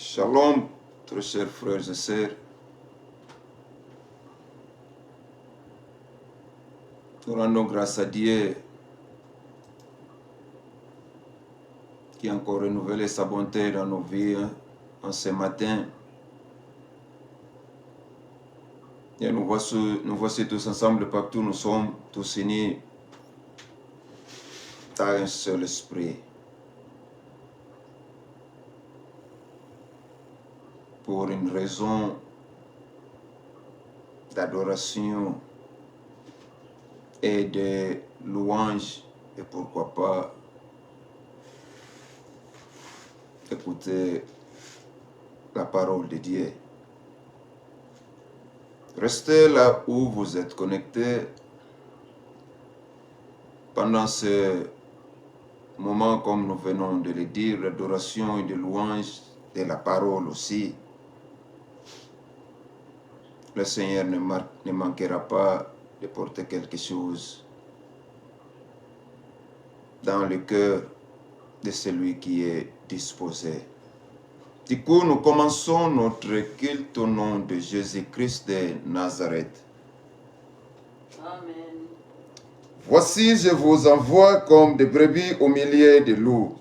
Shalom, très chers frères et sœurs. Nous rendons grâce à Dieu qui a encore renouvelé sa bonté dans nos vies en ce matin. Et nous voici tous ensemble partout, nous sommes tous unis dans un seul esprit. Pour une raison d'adoration et de louange, et pourquoi pas écouter la parole de Dieu. Restez là où vous êtes connectés pendant ce moment, comme nous venons de le dire, d'adoration et de louange, de la parole aussi. Le Seigneur ne manquera pas de porter quelque chose dans le cœur de celui qui est disposé. Du coup, nous commençons notre culte au nom de Jésus-Christ de Nazareth. Amen. Voici, je vous envoie comme des brebis au milieu des loups.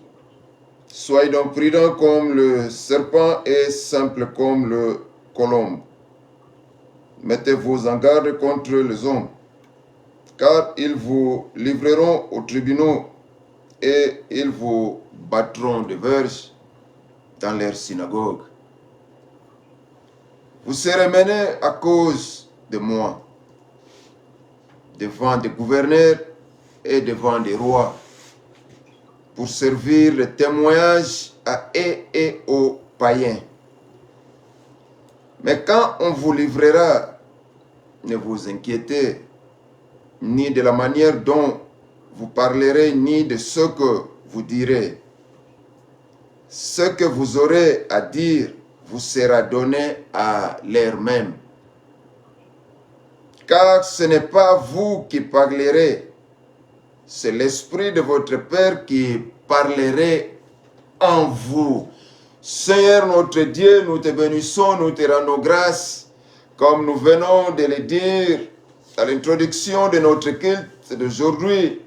Soyez donc prudents comme le serpent et simples comme le colombe. Mettez-vous en garde contre les hommes, car ils vous livreront aux tribunaux et ils vous battront de verges dans leurs synagogues. Vous serez menés à cause de moi devant des gouverneurs et devant des rois pour servir de témoignage à eux et aux païens. Mais quand on vous livrera, ne vous inquiétez ni de la manière dont vous parlerez, ni de ce que vous direz. Ce que vous aurez à dire vous sera donné à l'heure même. Car ce n'est pas vous qui parlerez, c'est l'Esprit de votre Père qui parlerait en vous. Seigneur notre Dieu, nous te bénissons, nous te rendons grâce, comme nous venons de le dire à l'introduction de notre culte d'aujourd'hui.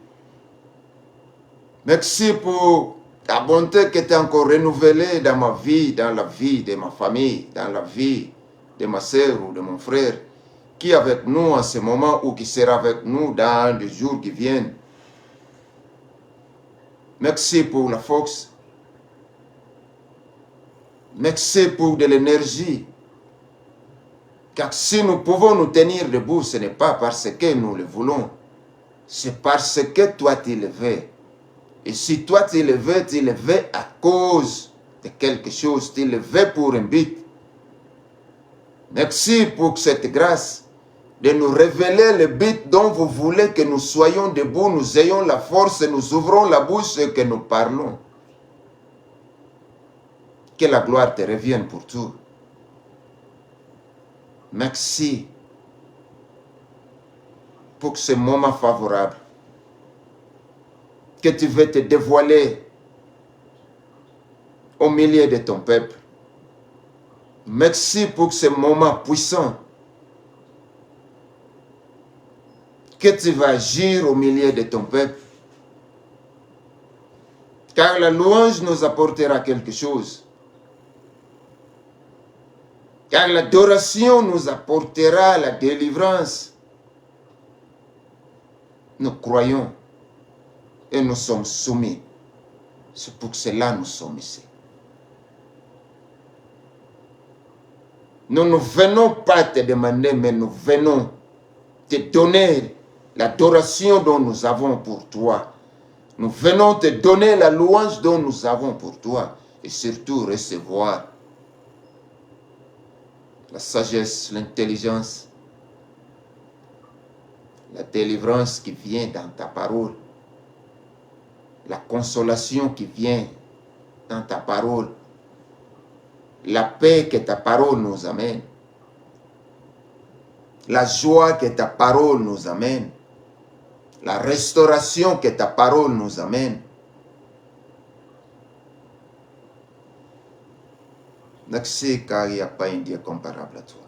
Merci pour ta bonté qui est encore renouvelée dans ma vie, dans la vie de ma famille, dans la vie de ma sœur ou de mon frère, qui est avec nous en ce moment ou qui sera avec nous dans les jours qui viennent. Merci pour la force. Merci pour de l'énergie. Car si nous pouvons nous tenir debout, ce n'est pas parce que nous le voulons. C'est parce que toi tu le veux. Et si toi tu le veux à cause de quelque chose, tu le veux pour un but. Merci pour cette grâce de nous révéler le but dont vous voulez que nous soyons debout, nous ayons la force, nous ouvrons la bouche et que nous parlons. Que la gloire te revienne pour tout. Merci pour ce moment favorable que tu veux te dévoiler au milieu de ton peuple. Merci pour ce moment puissant que tu vas agir au milieu de ton peuple. Car la louange nous apportera quelque chose. Car l'adoration nous apportera la délivrance. Nous croyons et nous sommes soumis. C'est pour cela que nous sommes ici. Nous ne venons pas te demander, mais nous venons te donner l'adoration dont nous avons pour toi. Nous venons te donner la louange dont nous avons pour toi. Et surtout recevoir la sagesse, l'intelligence, la délivrance qui vient dans ta parole, la consolation qui vient dans ta parole, la paix que ta parole nous amène, la joie que ta parole nous amène, la restauration que ta parole nous amène. Merci car il n'y a pas un Dieu comparable à toi.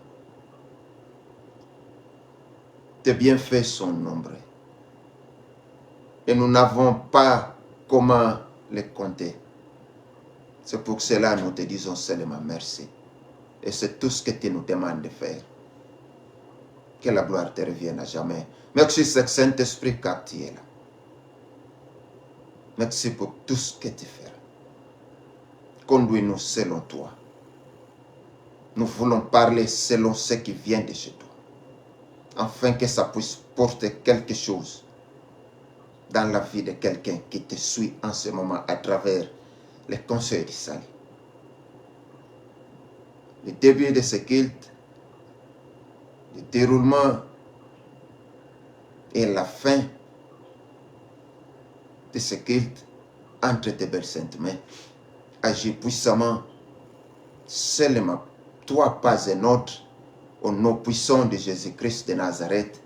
Tes bienfaits sont nombreux. Et nous n'avons pas comment les compter. C'est pour cela que nous te disons seulement merci. Et c'est tout ce que tu nous demandes de faire. Que la gloire te revienne à jamais. Merci Saint-Esprit car tu es là. Merci pour tout ce que tu feras. Conduis-nous selon toi. Nous voulons parler selon ce qui vient de chez toi. Afin que ça puisse porter quelque chose dans la vie de quelqu'un qui te suit en ce moment à travers les conseils du salut. Le début de ce culte, le déroulement et la fin de ce culte entre tes belles saintes mains. Agis puissamment, seulement toi, pas un autre, au nom puissant de Jésus-Christ de Nazareth.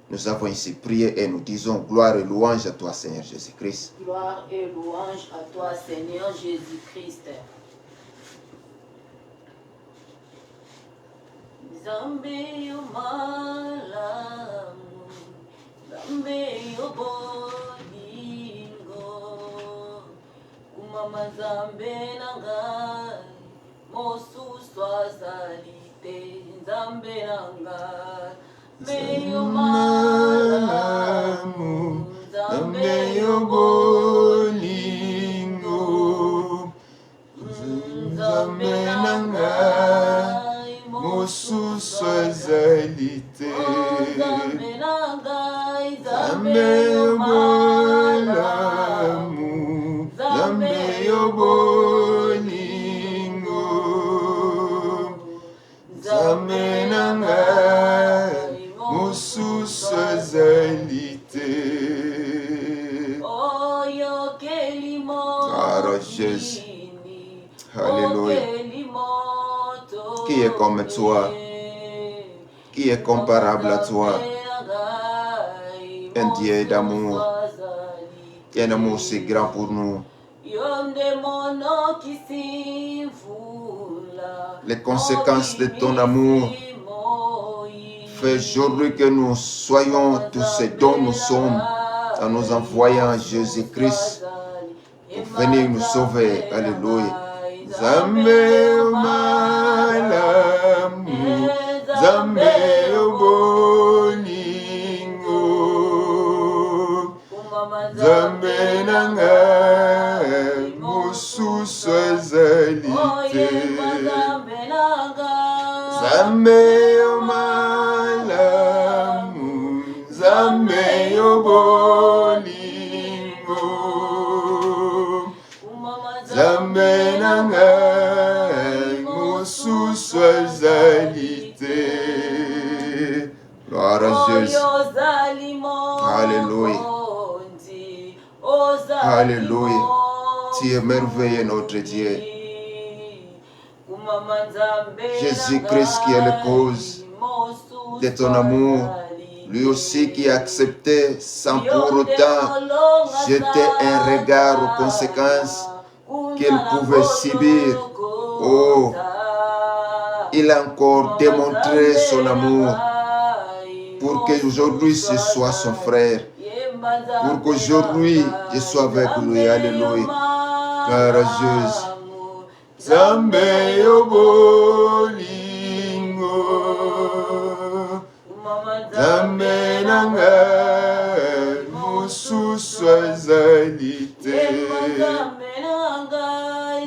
Nous avons ici prié et nous disons gloire et louange à toi, Seigneur Jésus-Christ. Gloire et louange à toi, Seigneur Jésus-Christ. Zambe yo malamu, Zambe yo bolingo, Kumama Zambe nangai, Mosu swazalite, Zambe nangai, Zambe yo malamu, Zambe yo bolingo, Zambe nangai, Mosu swazalite, Zambe nangai, Zambe yo malamu, Zambe yo bolingo, Zambe nangai, Mosu swazalite. Oh yo kelimo, Gloire à Jésus. Alléluia. Qui est comme toi? Qui est comparable à toi? Un Dieu d'amour. Un amour si grand pour nous. Les conséquences de ton amour fait aujourd'hui que nous soyons tous ce dont nous sommes en nous envoyant Jésus-Christ pour venir nous sauver. Alléluia. Zambe malamu, Zambe bolingo, Zambe nangai, Mosu swazalite. Zambe malamu, Zambe bolingo, Zambe nangai, Mosu swazalite. Gloire à Jésus. Alléluia. Alléluia. Tu es merveilleux, notre Dieu. Jésus-Christ qui est la cause de ton amour, lui aussi qui a accepté sans pour autant jeter un regard aux conséquences qu'il pouvait subir. Oh, il a encore démontré son amour pour qu'aujourd'hui ce soit son frère, pour qu'aujourd'hui je sois avec lui. Alléluia. Gloire à Jésus. Zambe yo bolingo, Zambe nangai, Mosu swazalite.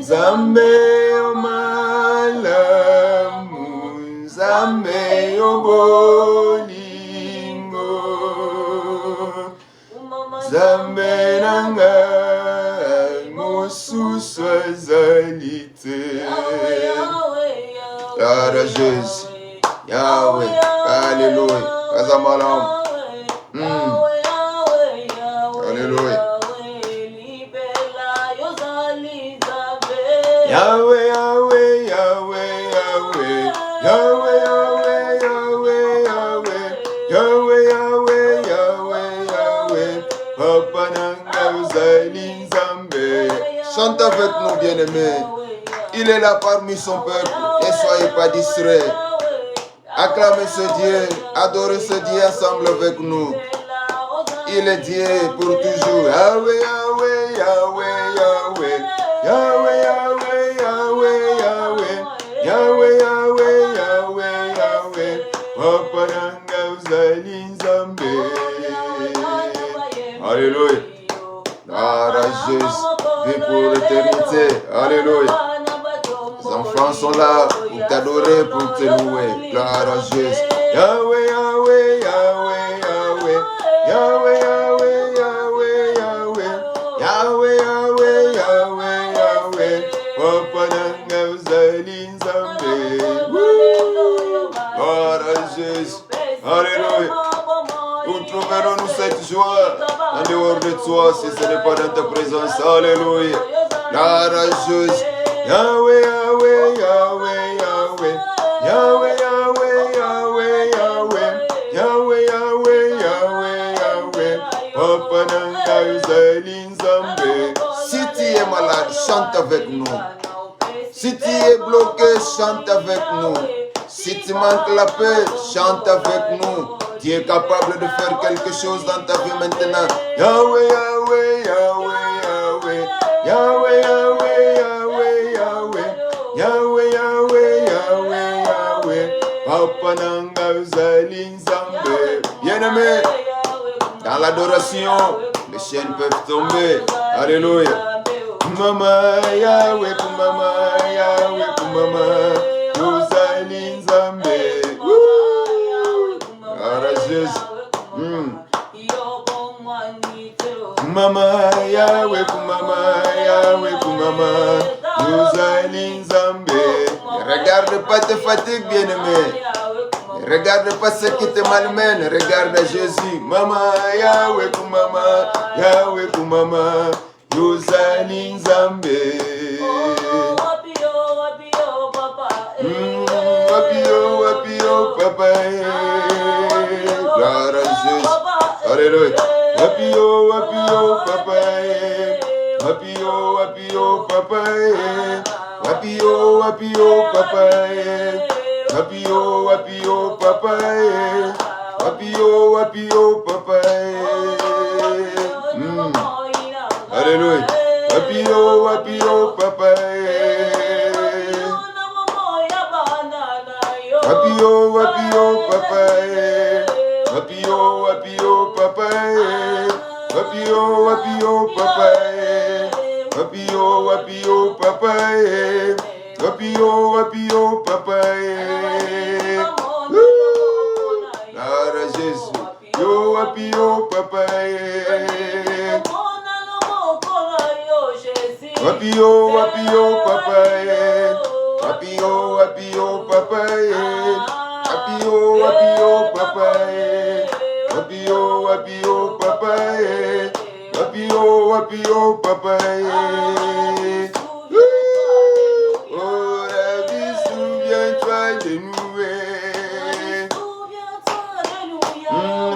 Zambe yo malamu, Zambe yo bolingo, Zambe nangai, Mosu swazalite. Gloire à Jésus. Yahweh. Alléluia. Kazamalam. Alléluia. Yahweh, Yahweh, Yahweh, Yahweh, Yahweh, Yahweh, Yahweh, Yahweh, Yahweh, Yahweh, Yahweh, Papa Nanga Uzali Nzambe. Chante avec nous, bien-aimés. Il est là parmi son peuple. Ne soyez pas distraits. Acclamez ce Dieu. Adorez ce Dieu ensemble avec nous. Il est Dieu pour toujours. Yahweh, Yahweh, Yahweh, Yahweh. Yahweh, Yahweh, Yahweh, Yahweh. Yahweh, Yahweh, Yahweh, Yahweh. Papa Nanga Uzali Nzambe. Alléluia. La Jésus vit pour l'éternité. Alléluia. Les enfants sont là pour t'adorer, pour te louer. Gloire à Jésus. Yahweh, Yahweh, Yahweh, Yahweh. Yahweh, Yahweh, Yahweh, Yahweh. Yahweh, Yahweh, Yahweh, Yahweh. Papa Nanga Uzali Nzambe. Gloire à Jésus. Alléluia. Où trouverons-nous cette joie en dehors de toi si ce n'est pas dans ta présence? Alléluia. Gloire à Jésus. Yahweh, Yahweh, Yahweh, Yahweh. Yahweh, Yahweh, Yahweh, Yahweh. Yahweh, Yahweh, Yahweh, Yahweh. Papa Nanga Uzali Nzambe. Si tu es malade, chante avec nous. Si tu es bloqué, chante avec nous. Si tu manques la paix, chante avec nous. Tu es capable de faire quelque chose dans ta vie maintenant. Yahweh, Yahweh, Yahweh, Yahweh. Yahweh, Yahweh, Yahweh, Yahweh. Yahweh, Yahweh, Yahweh, Yahweh. Papa Nanga Uzali Nzambe. Bien-aimé, dans l'adoration, les chaînes peuvent tomber. Alléluia. Mama, Yahweh, Mama, Yahweh, Mama. Uzali Nzambe. Mama, Yahweh, Mama, Yahweh, Mama. Uzali Nzambe. Ne regarde pas tes fatigues, bien-aimé. Ne regarde pas ce qui te malmène. Regarde Jésus. Mama, Yahweh, Mama, Yahweh, Mama. Uzali Nzambe. Wapio, wapio, papa. Gloire à Jésus. Alléluia. Wapio, wapio, papa. Wapio, wapio, papa. Wapio, wapio, papa. Wapio, wapio, papa. Wapio, wapio, papa. Alléluia. Wapio, wapio, papa. Wapio, wapio, papa. Wapio, wapio, papa. Wapio, wapio, papa. Wapio, wapio, papa. Wapio, wapio, papa. Gloire à Jésus. Yo, wapio, papa. Wapio, wapio, papa. Wapio, wapio, papa. Wapio, wapio, papa. Wapio, wapio, papa. Wapio, wapio, papa. Oh, Rabbi, souviens-toi de nous.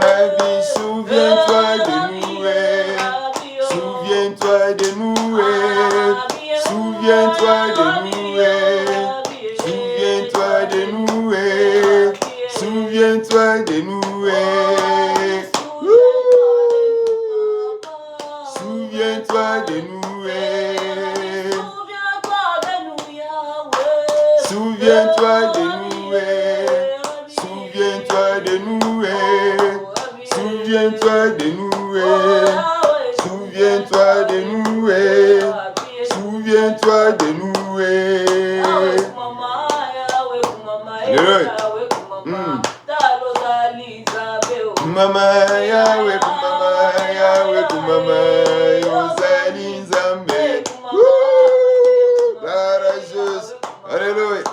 Rabbi, souviens-toi de nous. Souviens-toi de nous. Souviens-toi de nous. Souviens-toi de nous. Souviens-toi de nous. Souviens-toi de nous. Souviens-toi de nous. Souviens-toi de nous. Souviens-toi de nous. Souviens-toi de nous. Souviens-toi de nous. Mama, Yahweh, Mama, Yahweh, Mama, Uzali Nzambe. Gloire à Jésus. Alléluia.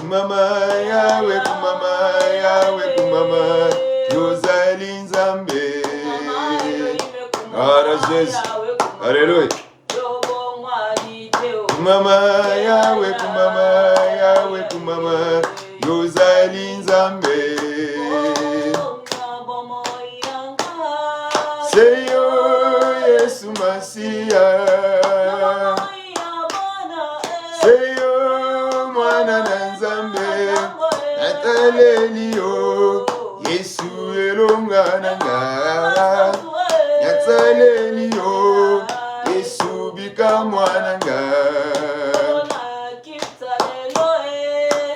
Mama, Yahweh, Mama, Yahweh, Mama, Uzali Nzambe. Gloire à Jésus. Alléluia. Mama, Yahweh, Mama, Yahweh, Mama, Uzali Nzambe. Seyo Yesu Masiya. Nyataleni yo, Yesu elongananga. Nyataleni yo, Yesu bika mwananga.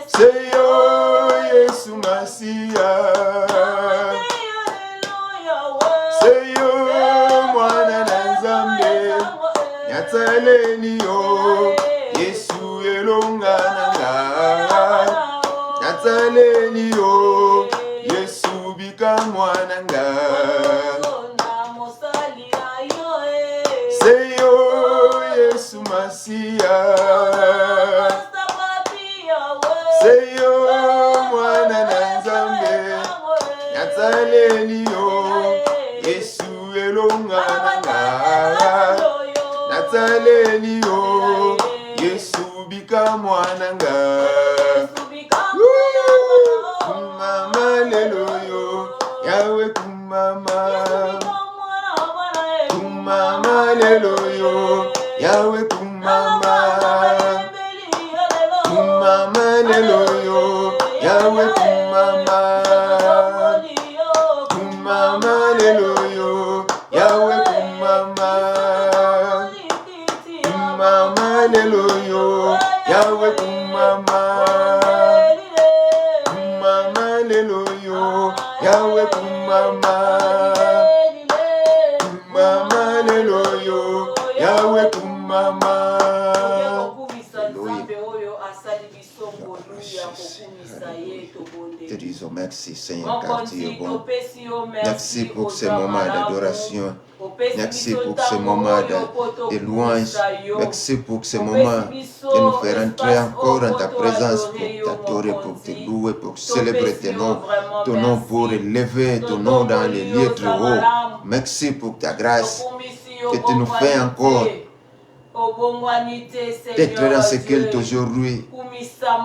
Seyo Yesu Masia. Seyo mwana na Nzambe. Nyataleni yo, Yesu elongananga. Nyataleni yo, Yesu bika mwananga. Seyo Yesu Masia. Seyo mwana na Nzambe. Nyataleni yo, Yesu elongananga. Nyataleni yo, Yesu bika mwananga. Kumama lelo yo, Yahweh kumama. Kumama lelo yo, Yahweh kumama. Kumama lelo yo, Yahweh kumama. Kumama lelo yo, Yahweh kumama. Kumama lelo yo, Yahweh kumama. Kumama lelo yo, Yahweh kumama. Kumama lelo yo, Yahweh kumama. Te disons merci Seigneur car tu es bon. Merci pour ce moment d'adoration. Merci pour ce moment de louange. Merci pour ce moment de nous faire entrer encore dans ta présence pour t'adorer, pour te louer, pour célébrer ton nom pour élever ton nom dans les lieux très hauts. Merci pour ta grâce que tu nous fais encore d'être dans ce culte aujourd'hui,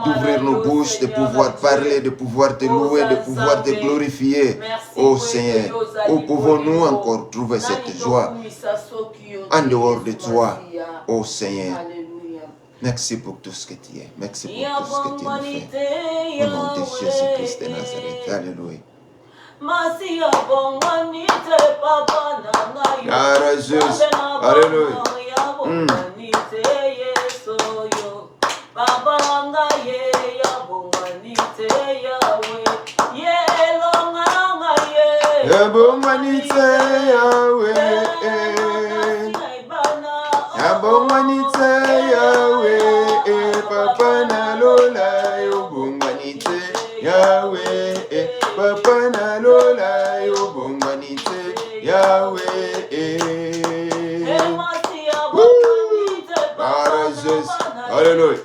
d'ouvrir nos bouches, de pouvoir parler, de pouvoir te louer, de pouvoir te glorifier. Oh Seigneur, où pouvons-nous encore trouver cette joie en dehors de toi, oh Seigneur? Merci pour tout ce que tu es. Merci pour tout ce que tu nous fais. Au nom de Jésus-Christ de Nazareth. Alléluia. Alléluia. Yabonganite Yahweh, yabonganite Yahweh, Papa na lola yobonganite Yahweh, Papa na lola yobonganite Yahweh. Alléluia.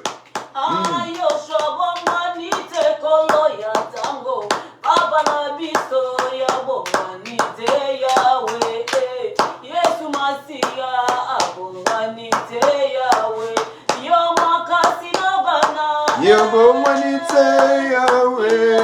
Yobonganite Yahweh,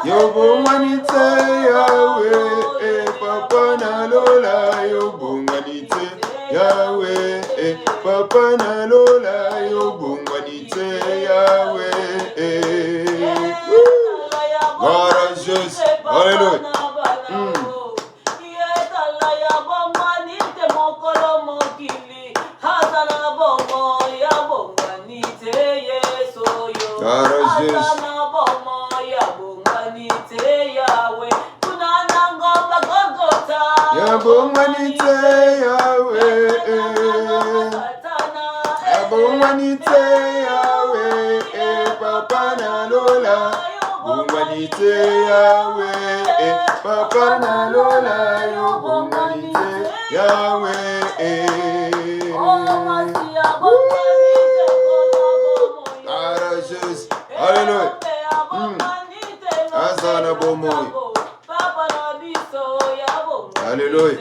yobonganite Yahweh, Papa na lola yobonganite Yahweh, Papa na lola yobonganite Yahweh. Courageous, alléluia. Yabonganite Yahweh, yabonganite Yahweh, Papa na lola, bonganite Yahweh, Papa na lola, bonganite Yahweh. Alléluia. Azana bomoy. Alléluia.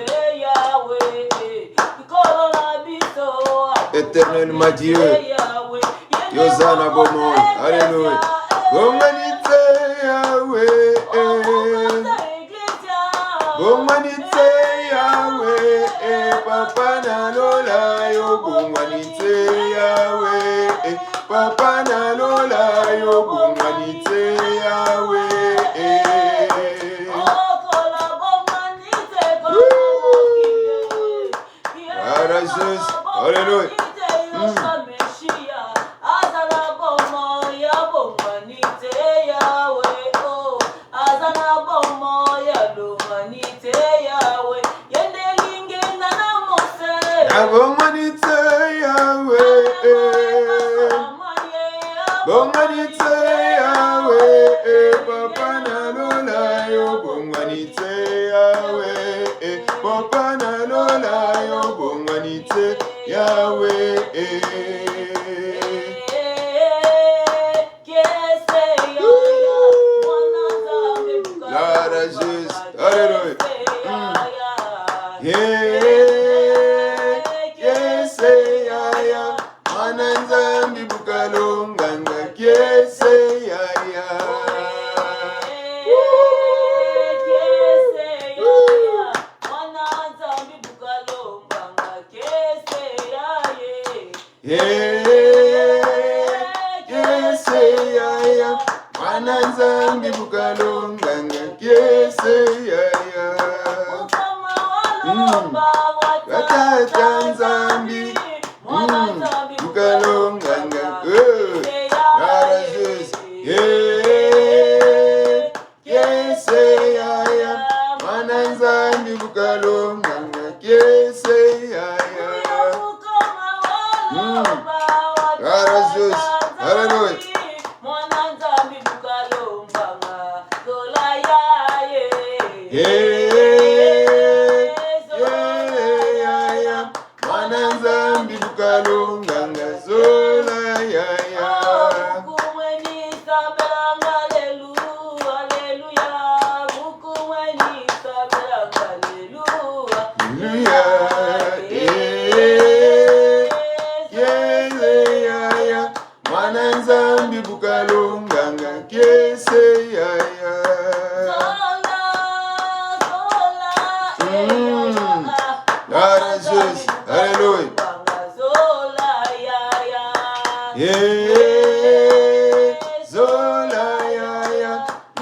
Éternellement Dieu. Yozana bomoy. Alléluia. Bonganite Yahweh. Bonganite Yahweh. Papa na lola yo bonganite Yahweh. Papa na lola yo bonganite Yahweh. Alléluia. Bonganite Yahweh, Papa na lola yo bonganite Yahweh, Papa na lola yo bonganite Yahweh. Gloire à Jésus, alléluia. Kese yaya, mananzambi bukalonganga, kese yaya. Kese yaya, mananzambi bukalonganga, kese yaya. Tanzambi, bukalonganga, kese yaya, mananzambi bukalonganga, kese yaya. Hallelujah. Mananzambi bukalonganga zola yaya. Mananzambi bukalonganga kese yaya. Alléluia. Zola yaya,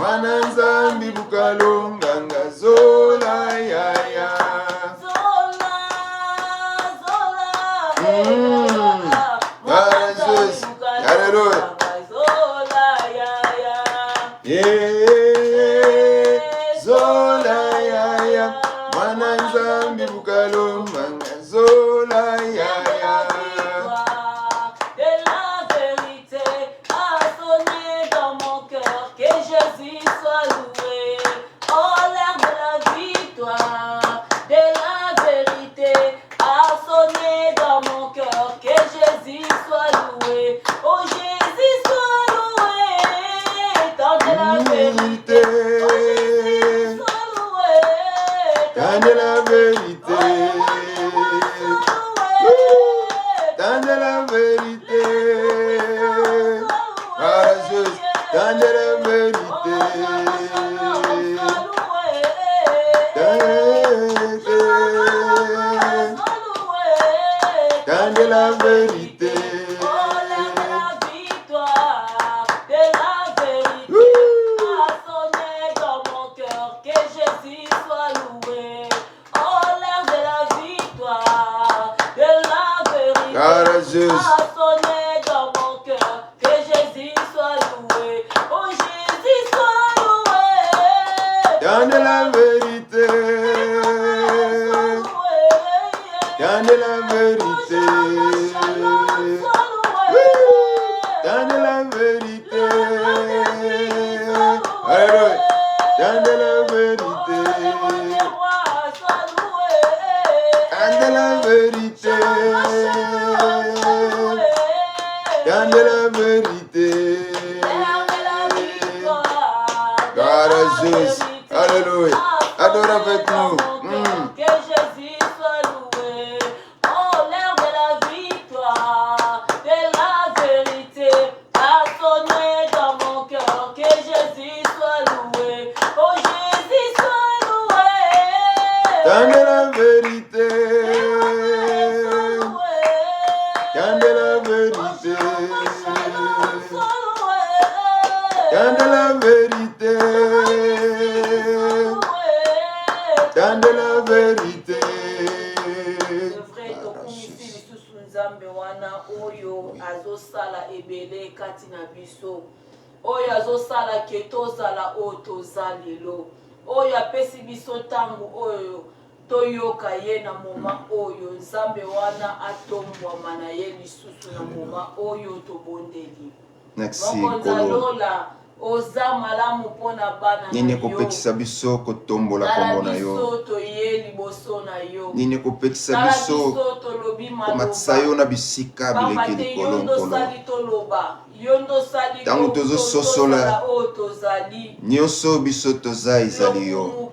mananzambi bukalonganga zola yaya. Alléluia. Zola yaya, mananzambi bukalonganga zola yaya. Tant de la vérité, tant de la vérité, tant de la vérité, tant de la vérité. Jésus. Dans mon cœur, que Jésus soit loué. Oh Jésus soit loué. Dans de la vérité. Dans de la vérité. Dans de la vérité. Alléluia. Dans de la vérité. Dans de la vérité. Dans de la vérité. Gloire à Jésus. Alléluia. Adore avec nous. Que Jésus soit loué. Oh, l'air de la victoire, de la vérité a sonné dans mon cœur. Que Jésus soit loué. Oh, Jésus soit loué. Dans de la vérité. Dans de la vérité. Tant de la vérité. Tant de la vérité. Nzambe wana oyo azosala ebele kati na biso oyo azosala ke tozala oyo toza lelo oyo apesi biso ntango oyo toyoka ye na moma oyo Nzambe wana atombwama na ye lisusu na moma oyo tobondeli. Merci Kolo. Oza malamu pona bana nini kopekisa biso kotombola kombo na yo. Nini kopekisa biso komatisa yo na bisika bileki likolo nkolo. Tango tozososola nyonso biso toza ezali yo.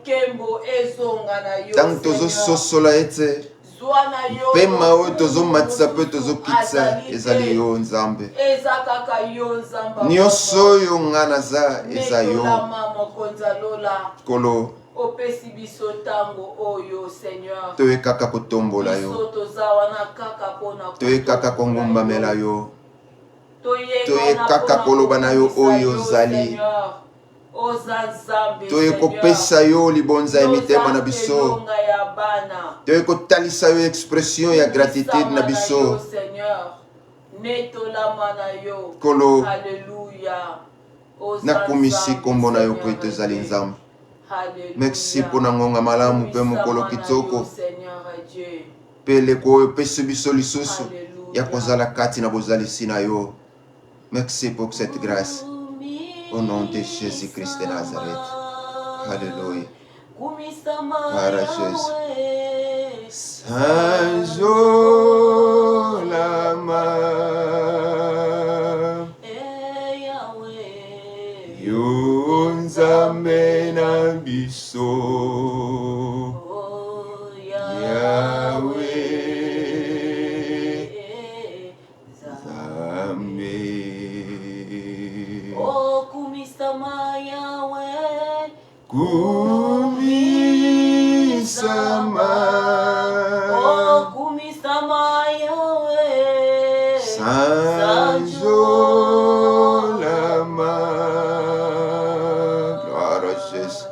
Tango tozososola ete pema oyo tozomatisa mpe tozokitisa ezali yo Nzambe. Nyonso oyo nga naza eza yo Kolo. Toye kaka kotombola yo. Toye kaka kongumbamela yo. Toye kaka koloba na yo oyo ozali. Toye kopesa yo libonza ya mitema na biso. Toye kotalisa yo expression ya gratitude na biso. Kolo. Nakumisi kombo na yo po ete ezali Nzambe. Merci pona ngonga malamu pe mokolo kitoko. Pele ko opesi biso lisusu ya kozala kati na bozalisi na yo. Merci pour cette grâce. Au nom de Jésus-Christ de Nazareth. Alléluia. Para Jésus. Sanjolama. Yonzambe na biso. Yahweh. Kumisama. Oh, kumisama Yahweh. Sanjolama. Gloire à Jésus.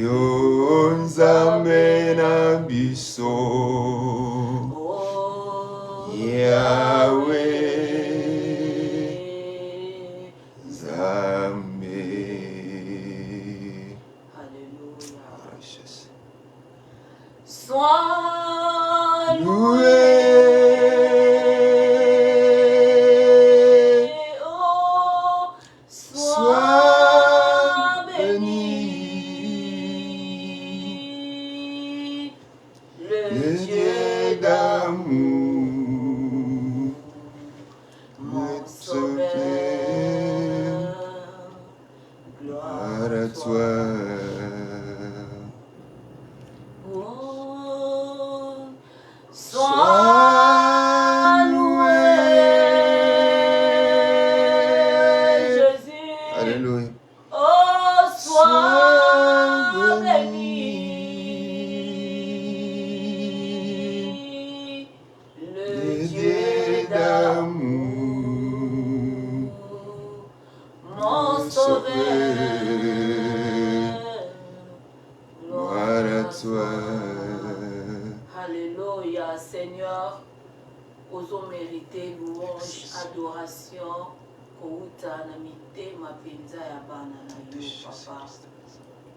Yonzambe na biso. Yahweh. Sois loué, oh, sois béni, le Dieu d'amour, mon sauveur, gloire à toi. Sois loué, Jésus. Alléluia. Oh, sois béni, le Dieu d'amour, mon sauveur. Gloire à toi. Alléluia, Seigneur, ozo mériter louange, adoration, kouta na mitema penza ya bana na yo, papa.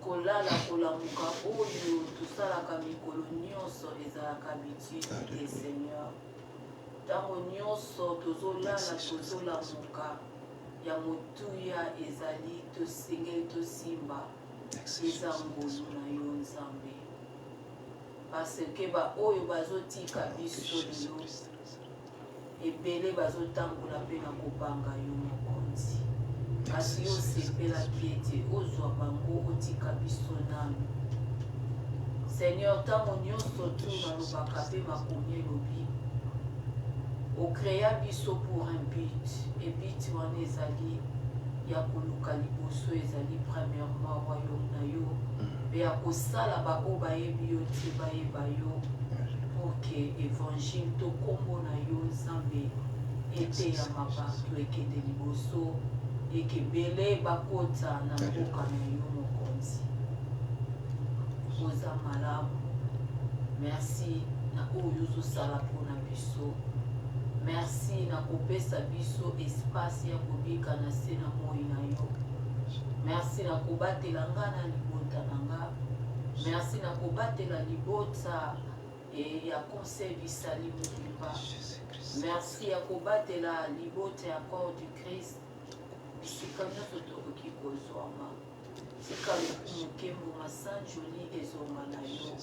Kolala kolamuka oyo, tosalaka mikolo nyonso ezalaka bitite, Seigneur. Tango nyonso tozolala, tozolamuka, ya motuya ezali tosengeli tosimba, eza ngolu na yo Nzambe. Parce que ba oyo bazotika biso lelo ebele bazotambola mpe na kobanga yo mokonzi kasi yo osepelaki ete ozwa bango otika biso nanu. Seigneur, ntango nyonso tu nalobaka mpe makomi elobi okrea biso pour un but et but wana ezali ya koluka liboso ezali premièrement royaume na yo mpe ya kosala baoyo bayebi yo te bayeba yo pour que évangile to kombo na yo Nzambe ete ya mapartu ekende liboso et que belé bakota na boka na yo mokonzi. Oza malamu. Merci na oyo sala pona biso. Merci na kopesa biso espace ya kobika na se na moi na yo. Merci na kobatela nga na libota na nga. Merci na kobatela libota ya conseil bisali mobimba. Merci ya kobatela libota ya corps du Christ. Bisika nyonso tokoki kozwama. Sika mokembo Saint Joli ezonga na yo.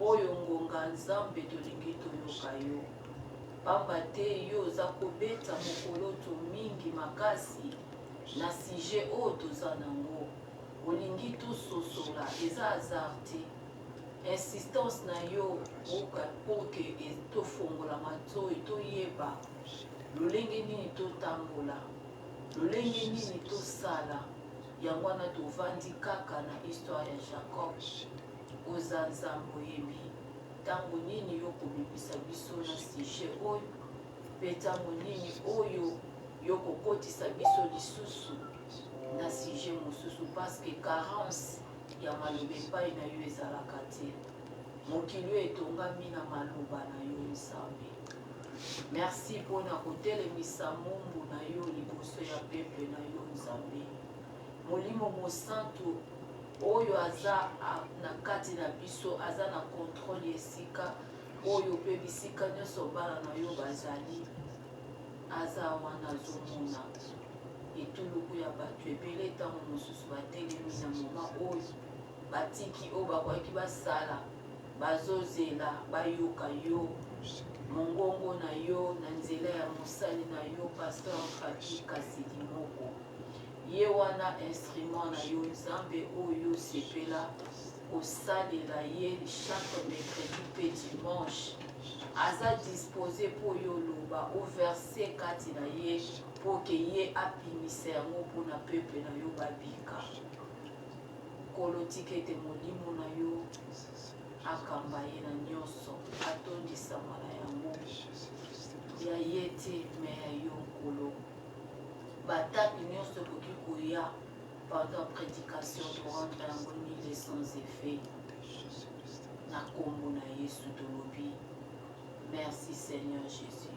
Oyo ngonga nzambe tolingi toyoka yo. Pamba te yo oza kobeta mokoloto mingi makasi na sujet oyo toza nango. Olingi tososola eza hasard te. Insistance na yo poke tofongola matoi toyeba lolenge nini totambola, lolenge nini tosala. Yango wana tovandi kaka na histoire ya Jacob. Oza nzambe oyebi ntango nini yo kobebisa biso na sujet oyo, mpe ntango nini oyo yo kokotisa biso lisusu na sujet mosusu, parce que carence ya maloba epai na yo ezalaka te. Mokili oyo etongami na maloba na yo nzambe. Merci mpona kotelemisa mombu na yo liboso ya pepe na yo nzambe. Molimo mosantu oyo aza na kati na biso, aza na contrôle esika oyo pe bisika nyonso bana na yo bazali, aza wana azomona etuluku ya bato ebele ntango mosusu batelemi na moma oyo batiki oyo bakoki basala, bazozela bayoka yo mongongo na yo na nzela ya mosali na yo pasteur Faki Kasidi moko. Ye wana instrument na yo nzambe oyo sepela osalela ye chaque mercredi pe dimanche. Aza disposé po yo loba o verset kati na ye po ke ye apimisa yango mpona pepe na yo babika. Kolo tikete molimo na yo akamba ye na nyonso, atondisama na yango ya ye te me ya yo nkolo. Batapi nyonso koki koya pendant prédication pour rendre yango nile sans effet. Na kombo na Yesu tolobi. Merci Seigneur Jésus.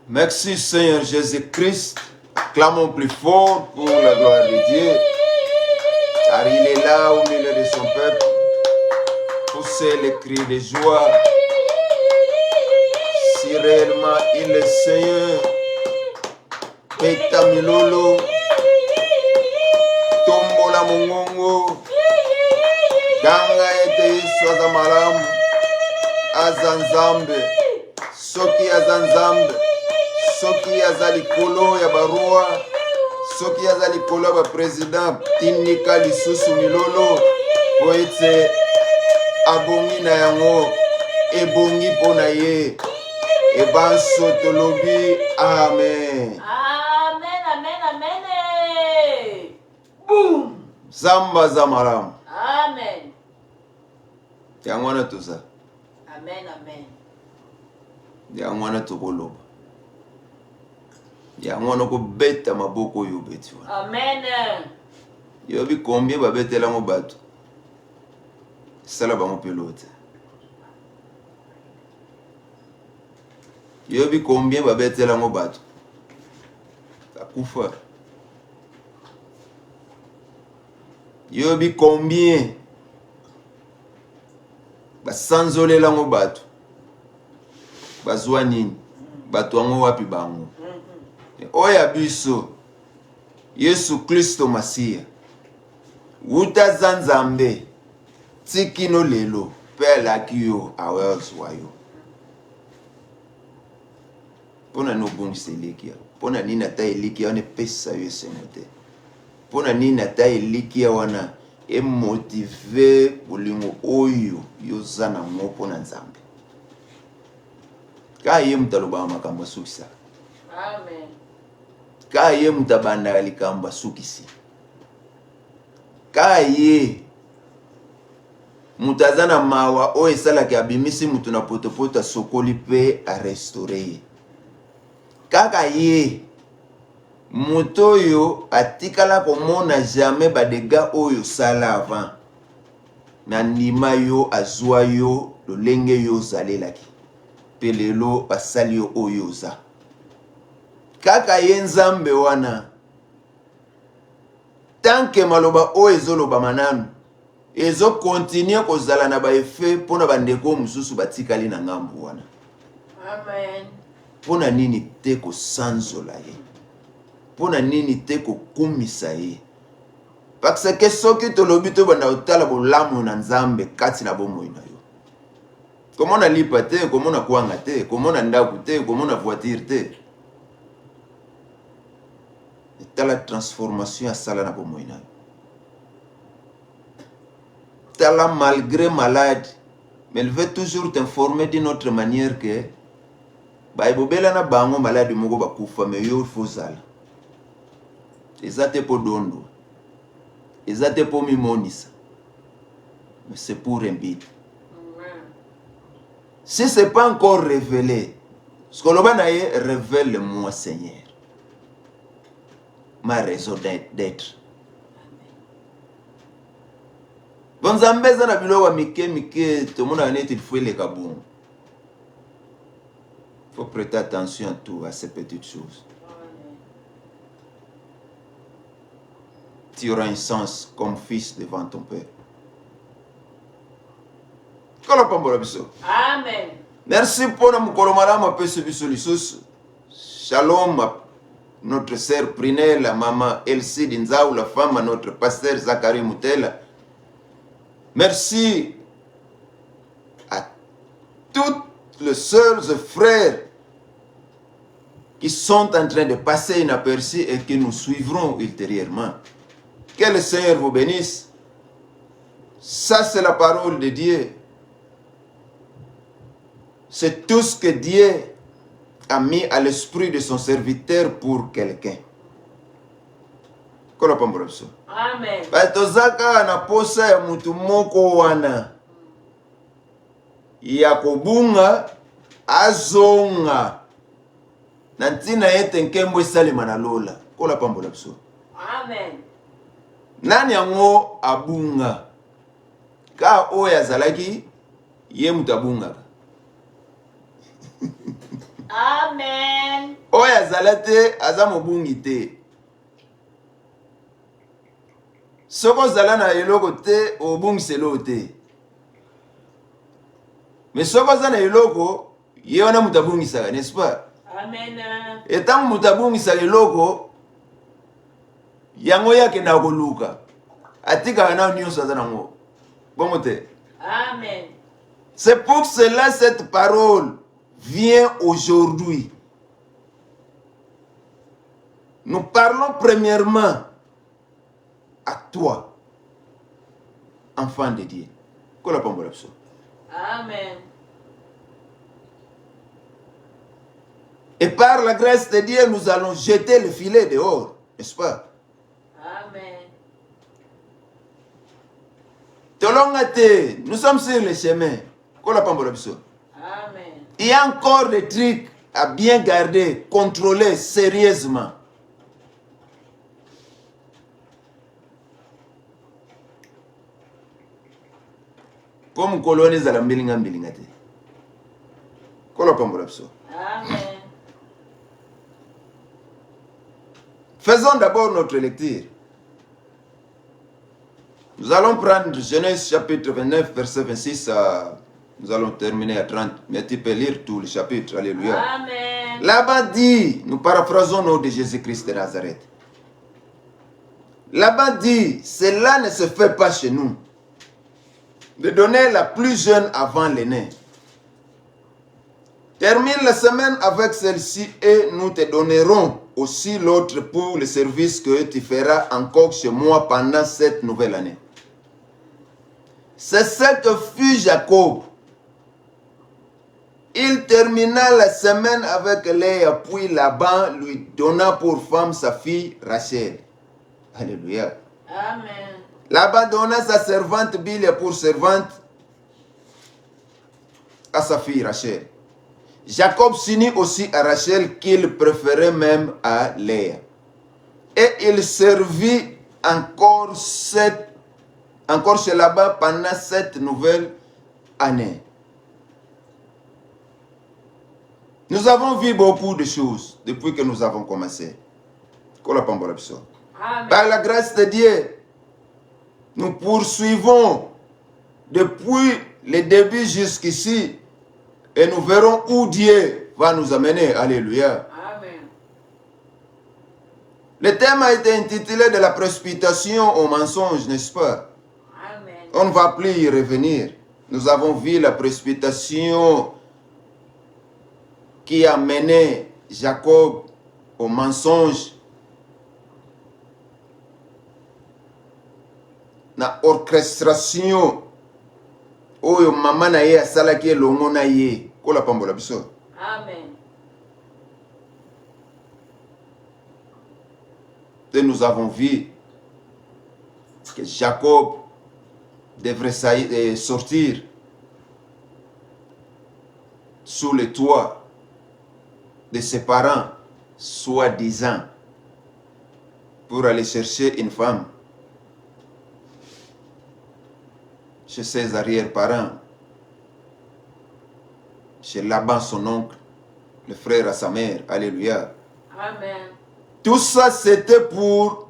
Merci Seigneur Jésus-Christ. Clamons plus fort pour la gloire de Dieu. Car il est là au milieu de son peuple. Poussez les cris de joie. Si réellement il est Seigneur. Peta milolo. Tombola mongongo. Ganga ete swaza malamu. Azanzambe. Soki azanzambe. Soki azali kolo ya barua. Soki azali kolo ya president. Tinika lisusu milolo. Poete abongi na yango. Ebongi pona ye. Ebanso tolobi. Amen. Amen, amen, amen. Boom. Zamba za malamu. Amen. Yango wana toza. Amen, amen. Yango wana tokoloba. Yango wana kobeta maboko oyo beti wana. Amen. Yobi combien babetela mo bato. Sala ba mo pelote. Yobi combien babetela mo bato. Akufa. Yobi combien basanzolela mo bato. Bazwa nini? Bato wango wapi bango. Oya biso Yesu Kristo Masia. Wuta zanzambe. Tikino lelo. Pela kiyo awezwa yo. Pona no bongise likia. Pona nina ta likia one pesa yo semote. Pona nina ta likia wana emotive bulingo oyo yozana ngo pona nzambe. Ka ye mutaloba makambo sukisa. Amen. Ka ye mutabanda likamba sukisi. Ka ye mutazana mawa o esala ki abimisi mutu na potopoto sokoli pe a restaurer. Kaka ye Motoyo atikala komona jamais badega oyo sala avant. Na ndima yo azwa yo lolenge yo zalelaki. Pelelo basali yo oyo za. Kaka ye Nzambe wana. Tanke maloba o ezoloba mananu. Ezo continue kozala na ba effet pona bandeko mususu batikali na ngambu wana. Amen. Pona nini te ko sanzola ye. Pona nini te ko kumisa ye. Parce que soki tolobi to banda otala bolamu na Nzambe kati na bomoi na yo. Komona lipa te, komona kuanga te, komona ndaku te, komona voiture te. La transformation à sala na bomoi na yo. Tala malgré malade, mais elle veut toujours t'informer d'une autre manière que baibobela na bango malade moko bakufa mais yo fozala. Ezate po dondo. Ezate po mimonisa. Mais c'est pour un but. Si ce n'est pas encore révélé, ce que l'on a révèle-moi, Seigneur, ma raison d'être. Bon, Zambeza na bilowa mike, tout le monde a net, il faut les kabou. Il faut prêter attention à tout, à ces petites choses. Tu auras un sens comme fils devant ton Père. Amen. Merci pour nous colomala Shalom à notre sœur Prinelle, la maman Elsie Dinzaou, la femme à notre pasteur Zachary Moutela. Merci à toutes les sœurs et frères qui sont en train de passer inaperçus et que nous suivrons ultérieurement. Que le Seigneur vous bénisse. Ça, c'est la parole de Dieu. C'est tout ce que Dieu a mis à l'esprit de son serviteur pour quelqu'un. Amen. Batozaka na posa ya mutu moko wana. Yakobunga azonga. Nantina yete nkembo salima na lola. Kola pambola biso. Amen. Nani yango abunga? Ka oya zalaki ye mutabunga. Amen. Oya zalate azamo bungi te. Soko zalana eloko te obungi selo te. Mais soko zana eloko yeona mutabungi saka, n'est-ce pas? Amen. Et tant mutabungi saka eloko yango yake na koluka. Atika na nyonso zana ngo. Bongo te. Amen. C'est pour cela cette parole vient aujourd'hui. Nous parlons premièrement à toi, enfant de Dieu. Amen. Et par la grâce de Dieu, nous allons jeter le filet dehors, n'est-ce pas? Amen. Nous sommes sur le chemin. Amen. Il y a encore des trucs à bien garder, contrôler sérieusement. Comme colonnes à la mbilingate. Amen. Faisons d'abord notre lecture. Nous allons prendre Genèse chapitre 29, verset 26 à... Nous allons terminer à 30, mais tu peux lire tout le chapitre. Alléluia. Amen. Là-bas dit, nous paraphrasons le nom de Jésus-Christ de Nazareth. Là-bas dit, cela ne se fait pas chez nous. De donner la plus jeune avant l'aîné. Termine la semaine avec celle-ci et nous te donnerons aussi l'autre pour le service que tu feras encore chez moi pendant cette nouvelle année. C'est ce que fut Jacob. Il termina la semaine avec Léa, puis Laban lui donna pour femme sa fille Rachel. Alléluia. Amen. Laban donna sa servante Bilha pour servante à sa fille Rachel. Jacob s'unit aussi à Rachel qu'il préférait même à Léa. Et il servit encore chez Laban pendant 7 nouvelles années. Nous avons vu beaucoup de choses depuis que nous avons commencé. Amen. Par la grâce de Dieu, nous poursuivons depuis le début jusqu'ici et nous verrons où Dieu va nous amener. Alléluia. Amen. Le thème a été intitulé de la précipitation au mensonge, n'est-ce pas? Amen. On ne va plus y revenir. Nous avons vu la précipitation qui a mené Jacob au mensonge. Na orchestration oyo mama na ye asalaki elongo na ye kola pambola biso. Amen. Et nous avons vu que Jacob devrait sortir sous le toit de ses parents, soi-disant, pour aller chercher une femme chez ses arrière-parents, chez Laban, son oncle, le frère à sa mère. Alléluia. Amen. Tout ça, c'était pour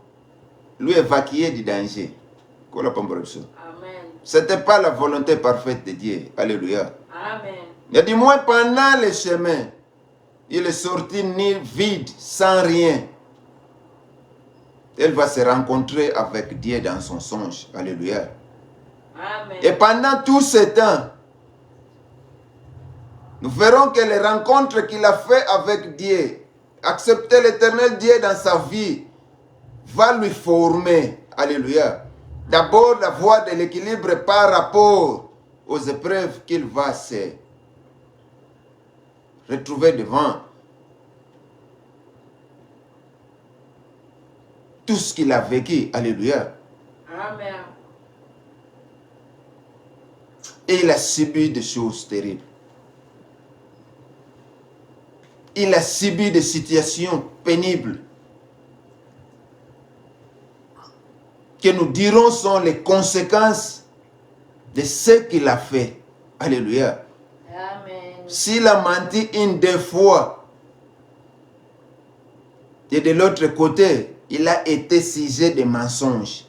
lui évacuer du danger. Amen. Ce n'était pas la volonté parfaite de Dieu. Alléluia. Amen. Il a dit, moi, pendant le chemin, il est sorti ni vide, sans rien. Elle va se rencontrer avec Dieu dans son songe. Alléluia. Amen. Et pendant tout ce temps, nous verrons que les rencontres qu'il a fait avec Dieu, accepter l'éternel Dieu dans sa vie, va lui former. Alléluia. D'abord, la voie de l'équilibre par rapport aux épreuves qu'il va se retrouver devant. Tout ce qu'il a vécu. Alléluia. Amen. Et il a subi des choses terribles. Il a subi des situations pénibles que nous dirons sont les conséquences de ce qu'il a fait. Alléluia. Amen. S'il a menti une, 2 fois, et de l'autre côté, il a été sujet de mensonges.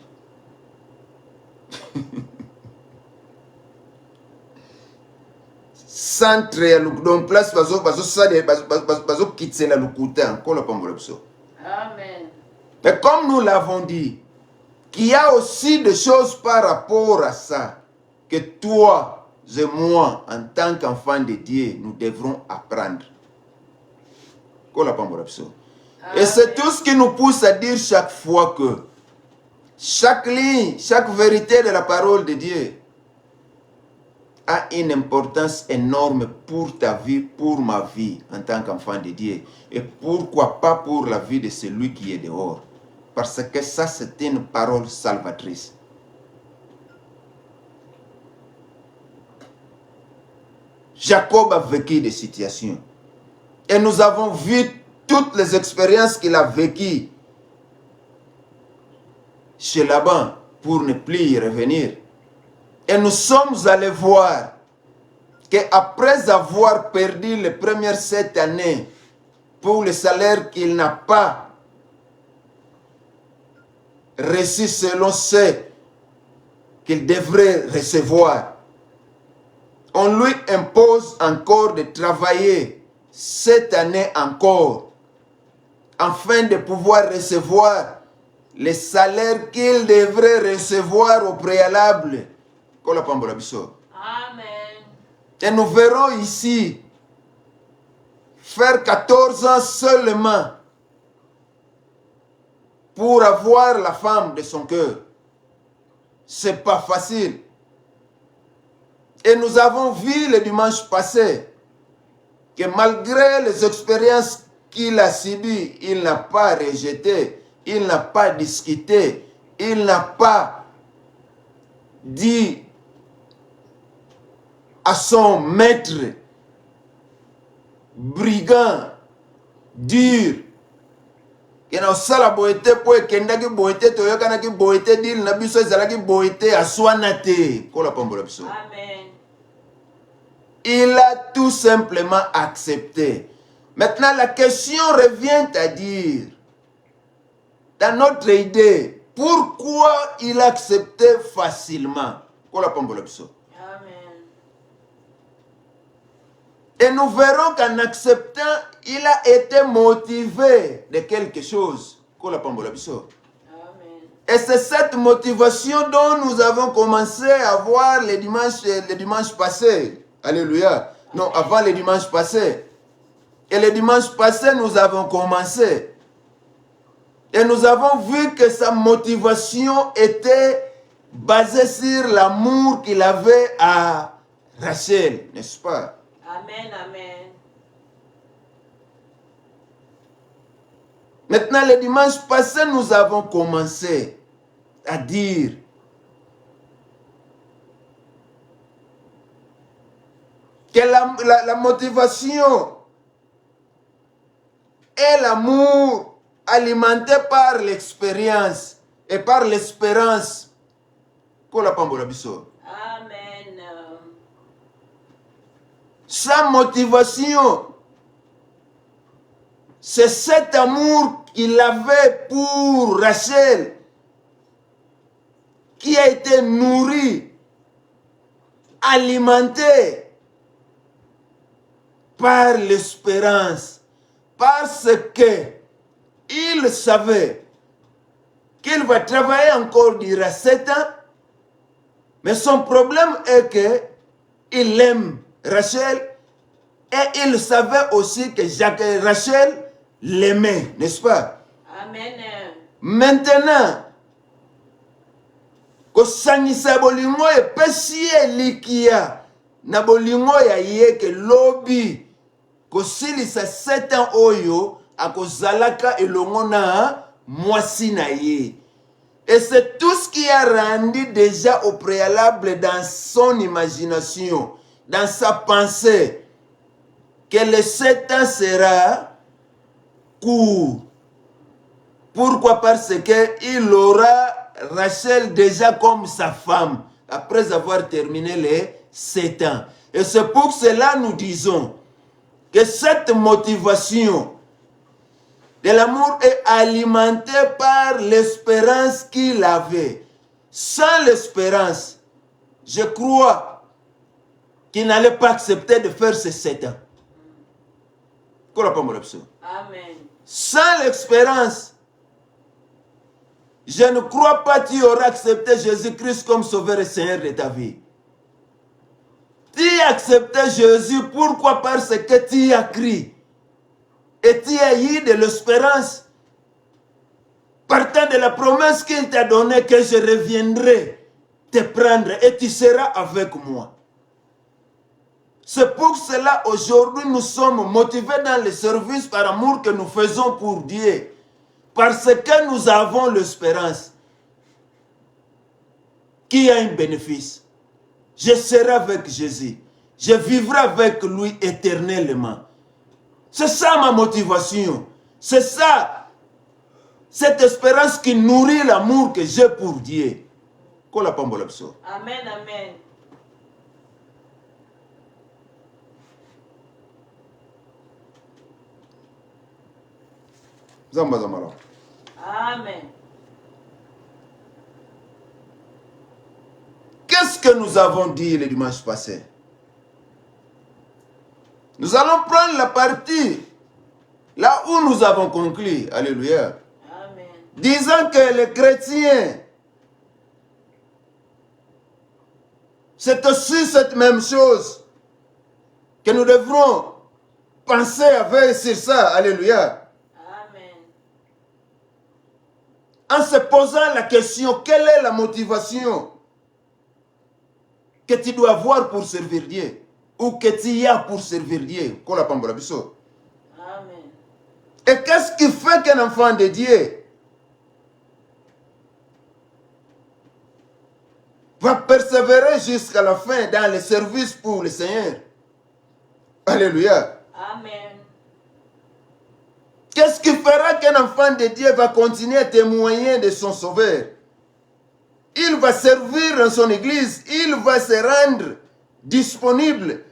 Centre ya donc place bazo quitter la lukuta encore pambola biso. Amen. Mais comme nous l'avons dit, qu'il y a aussi des choses par rapport à ça que toi et moi, en tant qu'enfants de Dieu, nous devrons apprendre. Et c'est tout ce qui nous pousse à dire chaque fois que chaque ligne, chaque vérité de la parole de Dieu a une importance énorme pour ta vie, pour ma vie en tant qu'enfant de Dieu. Et pourquoi pas pour la vie de celui qui est dehors. Parce que ça, c'est une parole salvatrice. Jacob a vécu des situations. Et nous avons vu toutes les expériences qu'il a vécues chez Laban pour ne plus y revenir. Et nous sommes allés voir qu'après avoir perdu les premières 7 années pour le salaire qu'il n'a pas reçu selon ce qu'il devrait recevoir, on lui impose encore de travailler 7 années encore afin de pouvoir recevoir les salaires qu'il devrait recevoir au préalable. Amen. Et nous verrons ici faire 14 ans seulement pour avoir la femme de son cœur. C'est pas facile. Et nous avons vu le dimanche passé que malgré les expériences qu'il a subies, il n'a pas rejeté, il n'a pas discuté, il n'a pas dit à son maître, brigand, dur, ke na osala boye te mpo ekendaki boye te toyokanaki boye te dile na biso ezalaki boye te aswana te kola pambola biso. Amen. Il a tout simplement accepté. Maintenant la question revient à dire, dans notre idée, pourquoi il a accepté facilement kola pambola biso. Amen. Et nous verrons qu'en acceptant, il a été motivé de quelque chose. Amen. Et c'est cette motivation dont nous avons commencé à voir les dimanches passés. Alléluia. Non, avant les dimanches passés. Et les dimanches passés, nous avons commencé. Et nous avons vu que sa motivation était basée sur l'amour qu'il avait à Rachel, n'est-ce pas? Amen, amen. Maintenant, le dimanche passé, nous avons commencé à dire que la motivation et l'amour alimenté par l'expérience et par l'espérance. Amen. Sa motivation, c'est cet amour qu'il avait pour Rachel qui a été nourri, alimenté par l'espérance, parce que il savait qu'il va travailler encore durant 7 ans, mais son problème est que il aime Rachel et il savait aussi que Rachel l'aimait, n'est-ce pas? Amen. Maintenant, kosangisa bolingo epesi elikia na bolingo ya yeke lobi kosilisa 7 ans oyo akozalaka elongo na mwasi na ye. Et c'est tout ce qui a rendu déjà au préalable dans son imagination, dans sa pensée, que les 7 ans sera court. Pourquoi? Parce qu'il aura Rachel déjà comme sa femme, après avoir terminé les 7 ans. Et c'est pour cela nous disons que cette motivation de l'amour est alimentée par l'espérance qu'il avait. Sans l'espérance, je crois qu'il n'allait pas accepter de faire ces 7 ans. Amen. Sans l'espérance, je ne crois pas que tu auras accepté Jésus-Christ comme sauveur et Seigneur de ta vie. Tu as accepté Jésus, pourquoi? Parce que tu as crié. Et tu as eu de l'espérance. Partant de la promesse qu'il t'a donnée que je reviendrai te prendre et tu seras avec moi. C'est pour cela aujourd'hui nous sommes motivés dans le service par amour que nous faisons pour Dieu. Parce que nous avons l'espérance qui a un bénéfice. Je serai avec Jésus. Je vivrai avec lui éternellement. C'est ça ma motivation. C'est ça, cette espérance qui nourrit l'amour que j'ai pour Dieu. Amen, amen. Amen. Qu'est-ce que nous avons dit le dimanche passé? Nous allons prendre la partie là où nous avons conclu. Alléluia. Amen. Disant que les chrétiens, c'est aussi cette même chose que nous devrons penser avec sur ça. Alléluia. Amen. En se posant la question, quelle est la motivation que tu dois avoir pour servir Dieu? Ou que tu as pour servir Dieu? Amen. Et qu'est-ce qui fait qu'un enfant de Dieu va persévérer jusqu'à la fin dans le service pour le Seigneur? Alléluia. Amen. Qu'est-ce qui fera qu'un enfant de Dieu va continuer à témoigner de son Sauveur? Il va servir dans son église, il va se rendre disponible.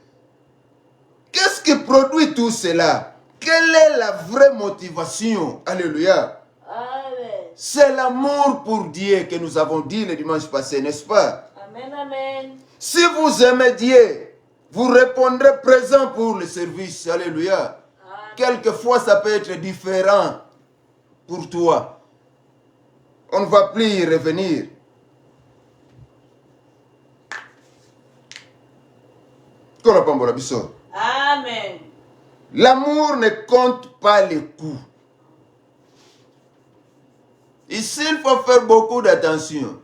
Qu'est-ce qui produit tout cela? Quelle est la vraie motivation? Alléluia. Amen. C'est l'amour pour Dieu que nous avons dit le dimanche passé, n'est-ce pas? Amen, amen. Si vous aimez Dieu, vous répondrez présent pour le service. Alléluia. Amen. Quelquefois, ça peut être différent pour toi. On ne va plus y revenir. Amen. L'amour ne compte pas les coups. Ici, il faut faire beaucoup d'attention.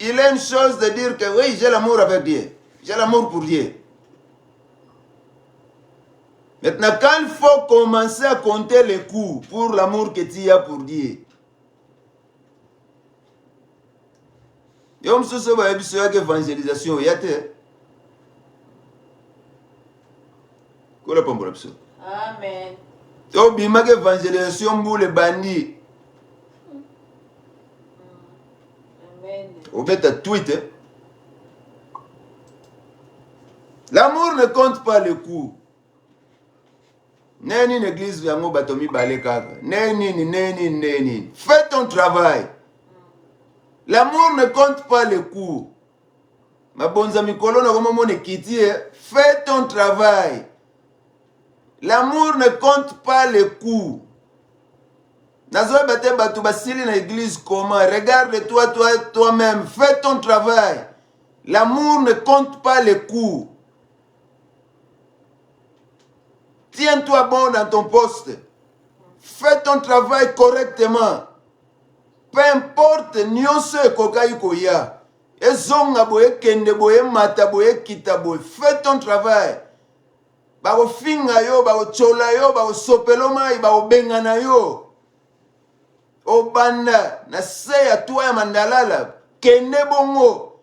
Il est une chose de dire que oui, j'ai l'amour avec Dieu. J'ai l'amour pour Dieu. Maintenant, quand il faut commencer à compter les coups pour l'amour que tu as pour Dieu, il y a une évangélisation. Amen. Donc, il y a une évangélisation pour les bandits. Au fait, tweet. L'amour ne compte pas le coup. Neni une église yango batomi balekaka. Neni. Fais ton travail. L'amour ne compte pas le coup. Ma bonza mikolo na komo mone kiti. Fais ton travail. L'amour ne compte pas le coup. Nazoe bate batu basili na église comment? Regarde-toi toi-même. Fais ton travail. L'amour ne compte pas les coups. Tiens-toi bon dans ton poste. Fais ton travail correctement. Peu importe nyonso ekokai koya. Ezonga boye kende boye mata boye kita boye. Fais ton travail. Bao finga yo, bao chola yo, bao sopeloma, bao bengana yo. Obanda, na seya toi ya mandalala, kende bongo.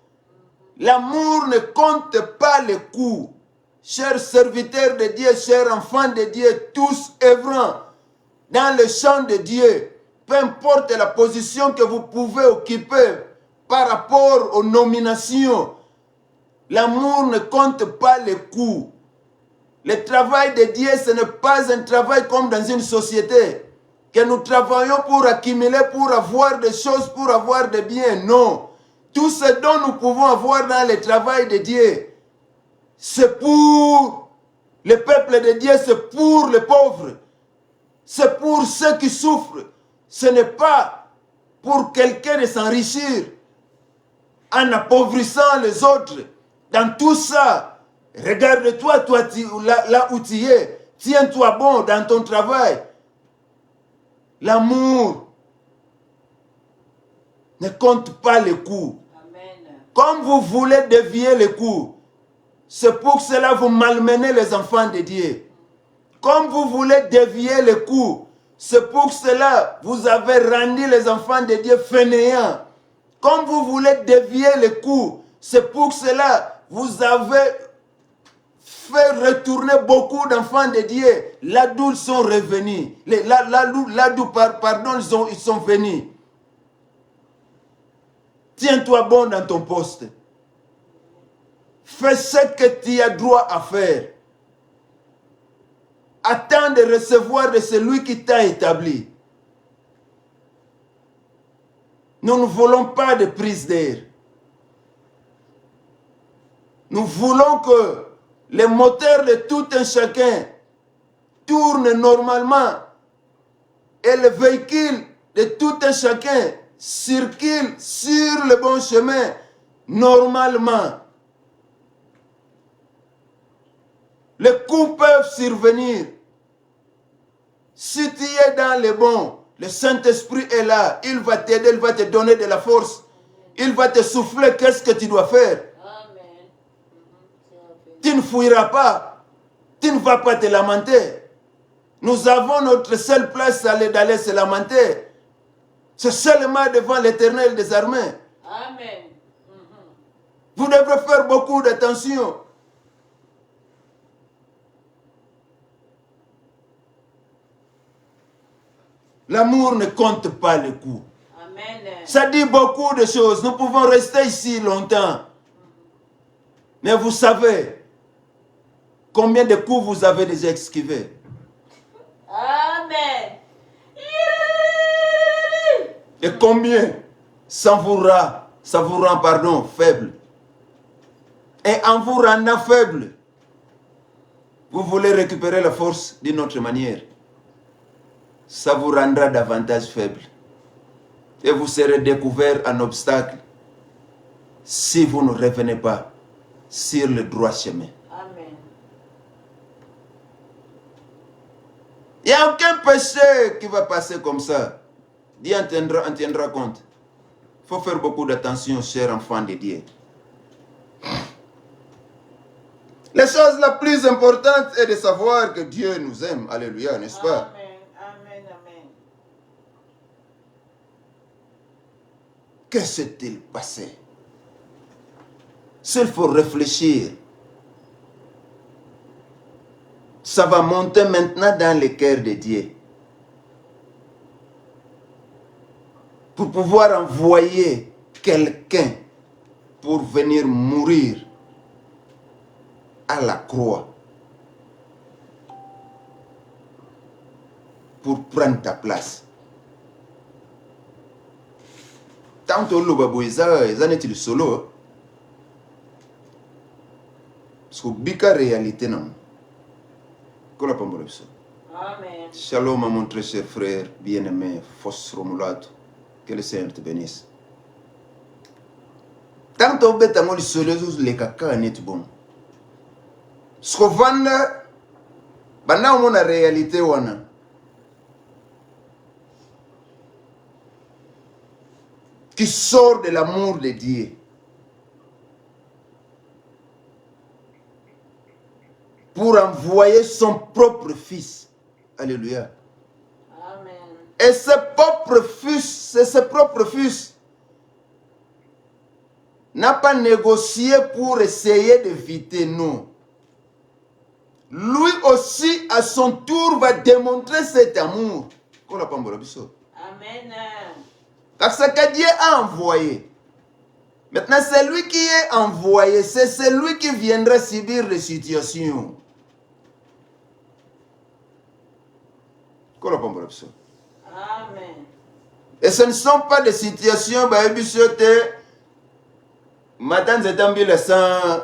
L'amour ne compte pas les coups. Chers serviteurs de Dieu, chers enfants de Dieu, tous œuvrant dans le champ de Dieu, peu importe la position que vous pouvez occuper par rapport aux nominations, l'amour ne compte pas les coups. Le travail de Dieu, ce n'est pas un travail comme dans une société. Que nous travaillons pour accumuler, pour avoir des choses, pour avoir des biens. Non. Tout ce dont nous pouvons avoir dans le travail de Dieu, c'est pour le peuple de Dieu, c'est pour les pauvres. C'est pour ceux qui souffrent. Ce n'est pas pour quelqu'un de s'enrichir en appauvrissant les autres. Dans tout ça, regarde-toi, là où tu es. Tiens-toi bon dans ton travail. L'amour ne compte pas les coups. Amen. Comme vous voulez dévier les coups, c'est pour cela que vous malmenez les enfants de Dieu. Comme vous voulez dévier les coups, c'est pour cela que vous avez rendu les enfants de Dieu fainéants. Comme vous voulez dévier les coups, c'est pour cela que vous avez fait retourner beaucoup d'enfants de Dieu là d'où ils sont revenus. Là d'où, pardon, ils sont venus. Tiens-toi bon dans ton poste. Fais ce que tu as droit à faire. Attends de recevoir de celui qui t'a établi. Nous ne voulons pas de prise d'air. Nous voulons que le moteur de tout un chacun tourne normalement et le véhicule de tout un chacun circule sur le bon chemin normalement. Les coups peuvent survenir. Si tu es dans le bon, le Saint-Esprit est là. Il va t'aider, il va te donner de la force. Il va te souffler qu'est-ce que tu dois faire. Amen. Tu ne fuiras pas. Tu ne vas pas te lamenter. Nous avons notre seule place d'aller se lamenter. C'est seulement devant l'Éternel des armées. Amen. Vous devrez faire beaucoup d'attention. L'amour ne compte pas le coup. Amen. Ça dit beaucoup de choses. Nous pouvons rester ici longtemps. Mais vous savez combien de coups vous avez déjà esquivés? Amen. Et combien ça vous rend faible? Et en vous rendant faible, vous voulez récupérer la force d'une autre manière. Ça vous rendra davantage faible. Et vous serez découvert un obstacle si vous ne revenez pas sur le droit chemin. Amen. Il n'y a aucun péché qui va passer comme ça. Dieu en tiendra compte. Il faut faire beaucoup d'attention, chers enfants de Dieu. La chose la plus importante est de savoir que Dieu nous aime. Alléluia, n'est-ce pas? Amen. Amen. Amen. Que s'est-il passé? S'il faut réfléchir, ça va monter maintenant dans le cœur de Dieu. Pour pouvoir envoyer quelqu'un pour venir mourir à la croix. Pour prendre ta place. Tant que le babouisa, ça n'est-il solo? Parce que bika réalité non. Amen. Shalom à mon très cher frère, bien-aimé, Fos Romulato. Que le Seigneur te bénisse. Tant que tu as le soleil, les caca n'est bon. Ce qu'on vend, on a réalité wana. Qui sort de l'amour de Dieu. Pour envoyer son propre fils. Alléluia. Amen. Et ce propre fils n'a pas négocié pour essayer d'éviter nous. Lui aussi, à son tour, va démontrer cet amour. Amen. Parce que Dieu a envoyé. Maintenant, c'est lui qui est envoyé. C'est celui qui viendra subir les situations. Amen. Et ce ne sont pas des situations, Madame Zetambile sans.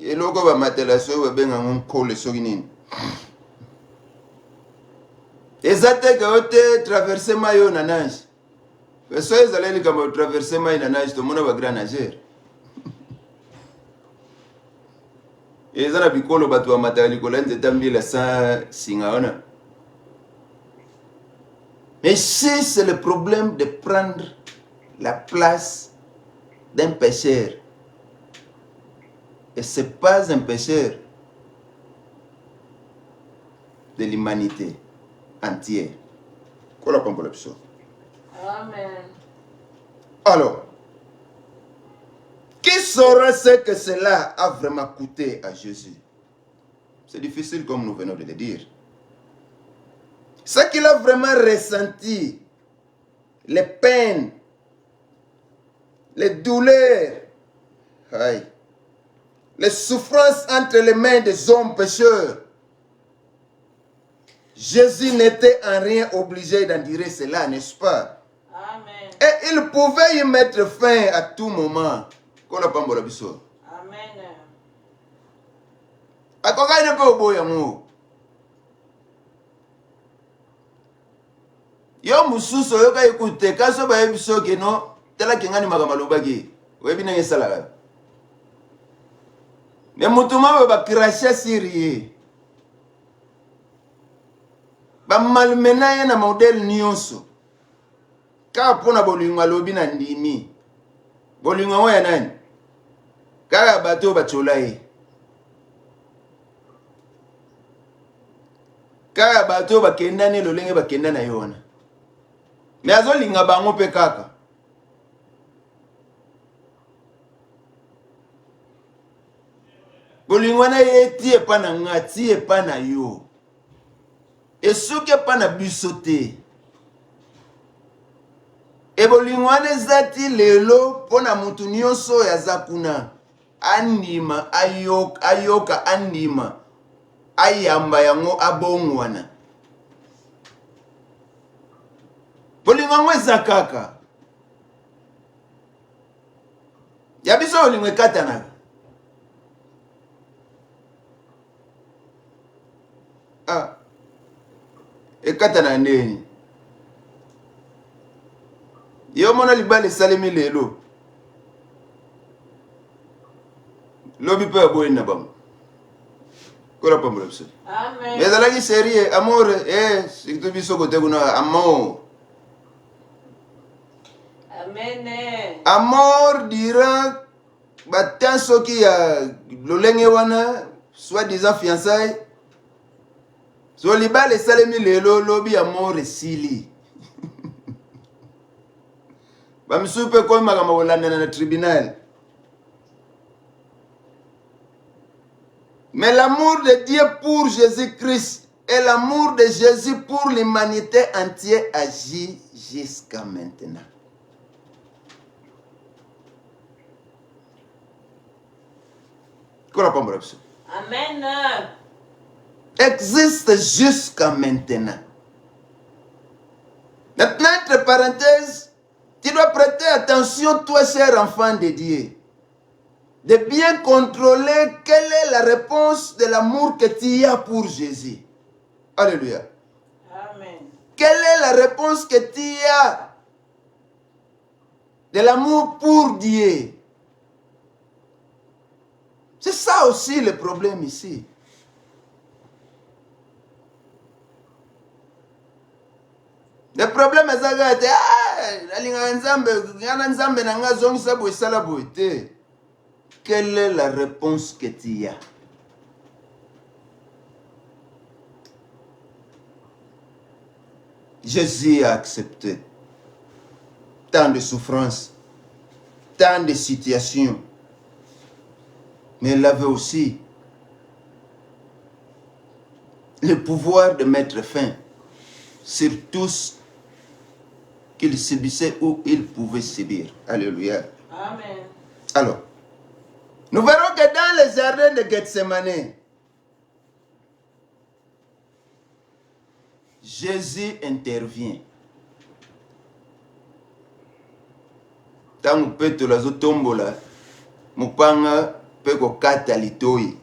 Et logo va matelaso va bien en col soginin. Et ça te traverser maillot nanage. Mais soyez allés comme traverser maillot nanage, tout le monde va grand nager. Et ça n'a pas de bateau à matériel Zetambile sans singaona. Mais si c'est le problème de prendre la place d'un pécheur, et ce n'est pas un pécheur de l'humanité entière. Amen. Alors, qui saura ce que cela a vraiment coûté à Jésus? C'est difficile comme nous venons de le dire. Ce qu'il a vraiment ressenti, les peines, les douleurs, les souffrances entre les mains des hommes pécheurs, Jésus n'était en rien obligé d'endurer cela, n'est-ce pas? Amen. Et il pouvait y mettre fin à tout moment. Amen. Yo mususu yoka écoute kaso ba ebiso ke no tela kingani makamaloba ki webi na yesala mais mutuma ba krasha siri ba malmena na model nyonso ka pona bolinga lobi na ndimi bolinga wa nani ka bato ba cholaye ka bato ba kendane lolenge ba kendana yona. Mais azolinga bango pe kaka. Bolingwana ye tie pa na ngati e pa na yo. Et ce qui n'est pas na bisoté. Et bolingwane zati lelo pona mutu nyonso ya zakuna. Anima ayoka anima. Ayamba yango abongwana. Bolingwane zakaka. Yabiso olingwe katana. Ah. E katana neni. Yo mona libale salemi lelo. Lobi pe aboy na bam. Kola pambo lebso. Amen. Mais alaki série amour si tu biso kote kuna amour. Amen. Amour dira batan soki ya lolenge wana soi-disant fiançailles. So libale salemi lelo lobi amour sili. Bamisupe kwa magama wolanda na tribunal. Mais l'amour de Dieu pour Jésus-Christ et l'amour de Jésus pour l'humanité entière agit jusqu'à maintenant. Amen. Existe jusqu'à maintenant. Maintenant, entre parenthèses, tu dois prêter attention, toi, cher enfant de Dieu, de bien contrôler quelle est la réponse de l'amour que tu as pour Jésus. Alléluia. Amen. Quelle est la réponse que tu as de l'amour pour Dieu? C'est ça aussi le problème ici. Le problème est que quelle est la réponse que tu as? Jésus a accepté tant de souffrances, tant de situations, mais il avait aussi le pouvoir de mettre fin sur tous qu'il subissait ou il pouvait subir. Alléluia. Amen. Alors, nous verrons que dans le jardin de Gethsemane, Jésus intervient. Tant que la zotombola, mupanga peko kata litoi.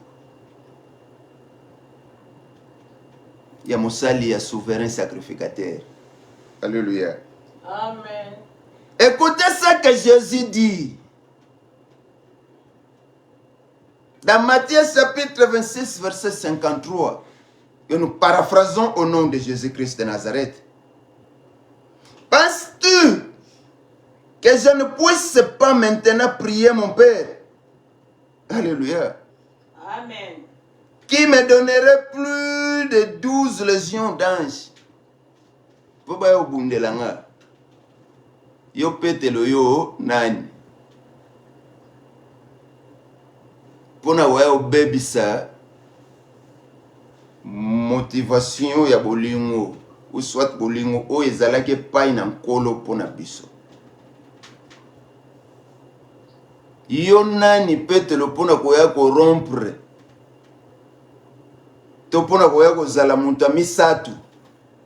Ya musali ya souverain sacrificateur. Alléluia. Amen. Écoutez ce que Jésus dit. Dans Matthieu chapitre 26, verset 53, et nous paraphrasons au nom de Jésus-Christ de Nazareth. Penses-tu que je ne puisse pas maintenant prier mon Père? Alléluia. Amen. Qui me donnerait plus de 12 légions d'anges? Boba yo bundelanga. Yo petelo yo nani. Pona wayo bebisa motivation ya bolingo ou soit bolingo o ezalaki pai na nkolo pona biso. Yo nani petelo pona koya ko rompre. To pona koya ko zala mutu misatu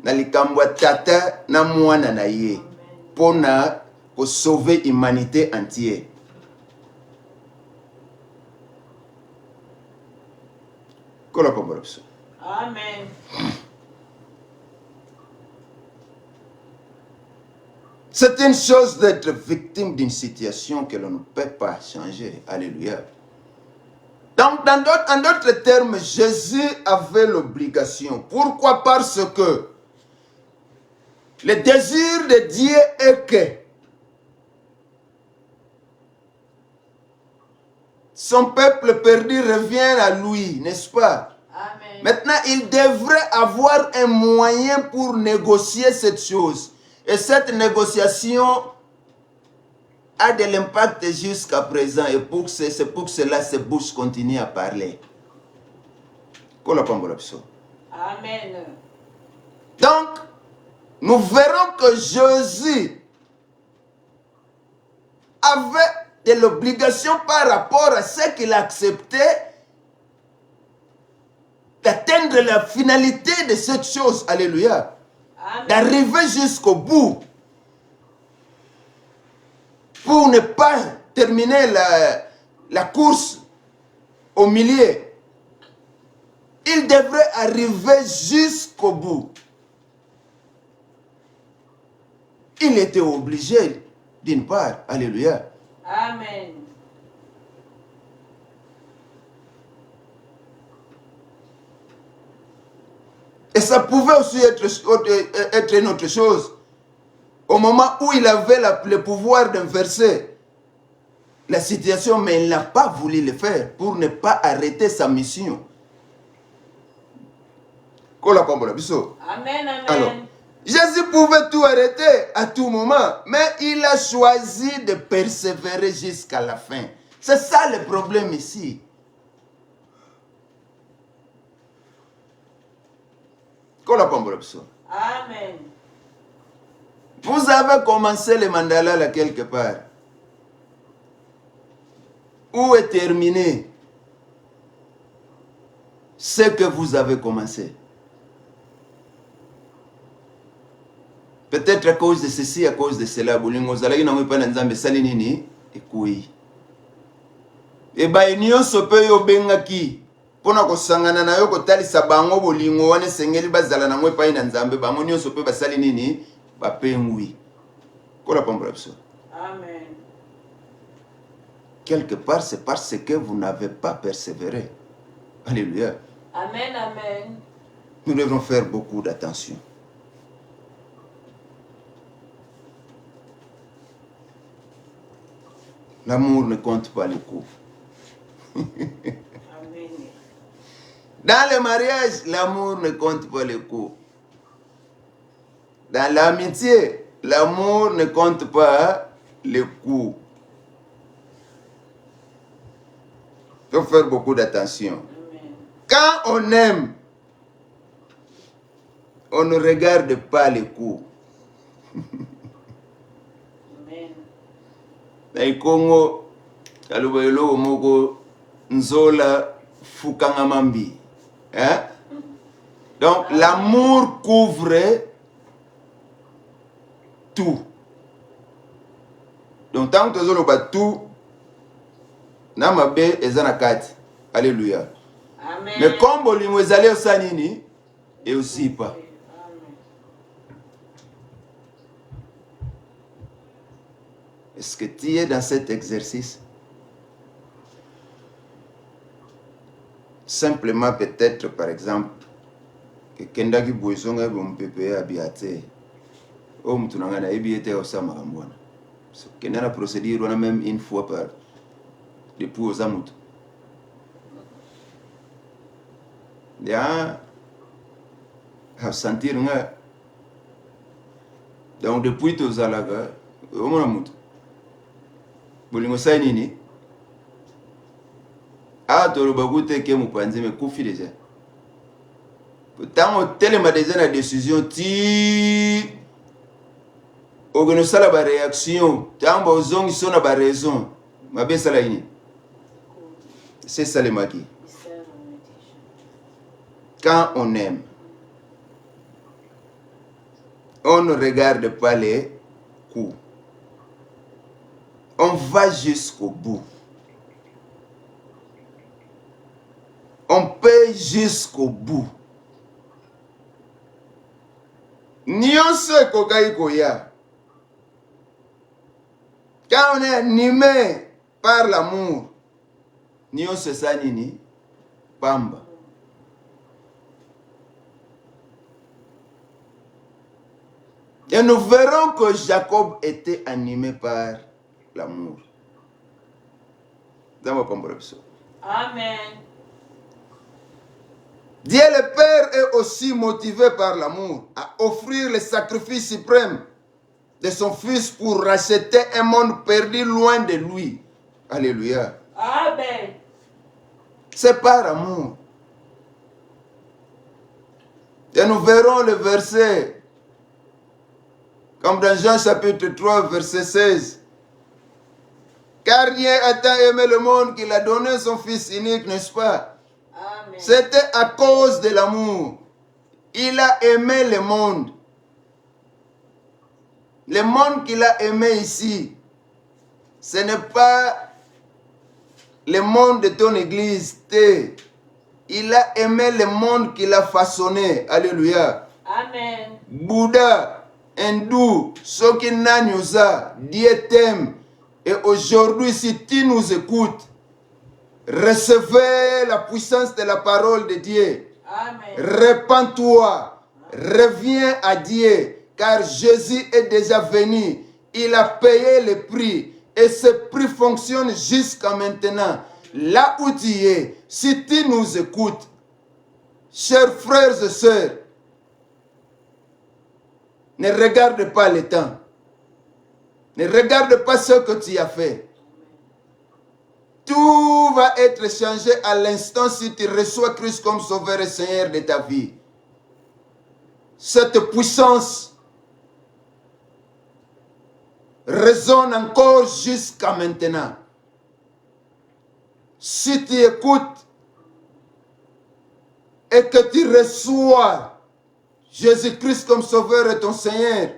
na likambo tata na mwana na ye pona ko sauver humanité entière. Amen. C'est une chose d'être victime d'une situation que l'on ne peut pas changer. Alléluia. Donc, en d'autres termes, Jésus avait l'obligation. Pourquoi? Parce que le désir de Dieu est que son peuple perdu revienne à lui, n'est-ce pas? Amen. Maintenant, il devrait avoir un moyen pour négocier cette chose. Et cette négociation a de l'impact jusqu'à présent. Et c'est pour cela que ces bouches continuent à parler. Amen. Donc, nous verrons que Jésus avait de l'obligation par rapport à ce qu'il acceptait d'atteindre la finalité de cette chose. Alléluia. D'arriver jusqu'au bout. Pour ne pas terminer la course au milieu. Il devrait arriver jusqu'au bout. Il était obligé, d'une part. Alléluia. Amen. Et ça pouvait aussi être une autre chose. Au moment où il avait le pouvoir d'inverser la situation, mais il n'a pas voulu le faire pour ne pas arrêter sa mission. Amen, amen. Alors, Jésus pouvait tout arrêter à tout moment, mais il a choisi de persévérer jusqu'à la fin. C'est ça le problème ici. Amen. Vous avez commencé le mandala là quelque part. Où est terminé ce que vous avez commencé? Peut-être à cause de ceci, à cause de cela. Et bien, nous sommes pona kosangana na yo kotalisa bango bolingo wane sengeli bazala na ngwe pai na nzambe bango nyonso pe basali nini bapengwi kola pambola biso. Amen. Quelque part c'est parce que vous n'avez pas persévéré. Alléluia. Amen, amen. Nous devons faire beaucoup d'attention. L'amour ne compte pas les coups. Dans le mariage, l'amour ne compte pas les coups. Dans l'amitié, l'amour ne compte pas les coups. Il faut faire beaucoup d'attention. Quand on aime, on ne regarde pas les coups. Dans Congo, Kalubayelo Moko Nzola Fukangamambi. Hein? Donc, l'amour couvre tout. Donc, tant que tu as tout, Namabe et Zanakati. Alléluia. Amen. Mais comme Bolimo est allé au Sanini, et aussi pas. Est-ce que tu es dans cet exercice? Simplement peut-être par exemple que kendaki boisonga bompepe abiate o mtunanga na ebiete osama kamwana so kenana procédure on a même une fois par depuis aux amutu ya ha sentir nga donc depuis tous alaga o mona mutu bolingo sai nini ah, tu as bagute ke mupanzi me kufi déjà. Tant tellement déjà la décision ti organiser la réaction, tant bozong ils sont la raison. Ma bien ça là ini. C'est ça le maki. Quand on aime, on ne regarde pas les coups. On va jusqu'au bout. On paye jusqu'au bout. Nyonso kokai koya. Quand on est animé par l'amour, nyonso sanini pamba. Et nous verrons que Jacob était animé par l'amour. Amen. Dieu le Père est aussi motivé par l'amour à offrir le sacrifice suprême de son Fils pour racheter un monde perdu loin de lui. Alléluia. Amen. C'est par amour. Et nous verrons le verset, comme dans Jean chapitre 3, verset 16. Car Dieu a tant aimé le monde qu'il a donné son Fils unique, n'est-ce pas? C'était à cause de l'amour. Il a aimé le monde. Le monde qu'il a aimé ici, ce n'est pas le monde de ton église. Il a aimé le monde qu'il a façonné. Alléluia. Amen. Bouddha, hindou, ceux qui n'ont Dieu t'aime. Et aujourd'hui, si tu nous écoutes, recevez la puissance de la parole de Dieu. Amen. Répands-toi, reviens à Dieu, car Jésus est déjà venu. Il a payé le prix et ce prix fonctionne jusqu'à maintenant. Là où tu es, si tu nous écoutes, chers frères et sœurs, ne regarde pas le temps. Ne regarde pas ce que tu as fait. Tout va être changé à l'instant si tu reçois Christ comme Sauveur et Seigneur de ta vie. Cette puissance résonne encore jusqu'à maintenant. Si tu écoutes et que tu reçois Jésus-Christ comme Sauveur et ton Seigneur,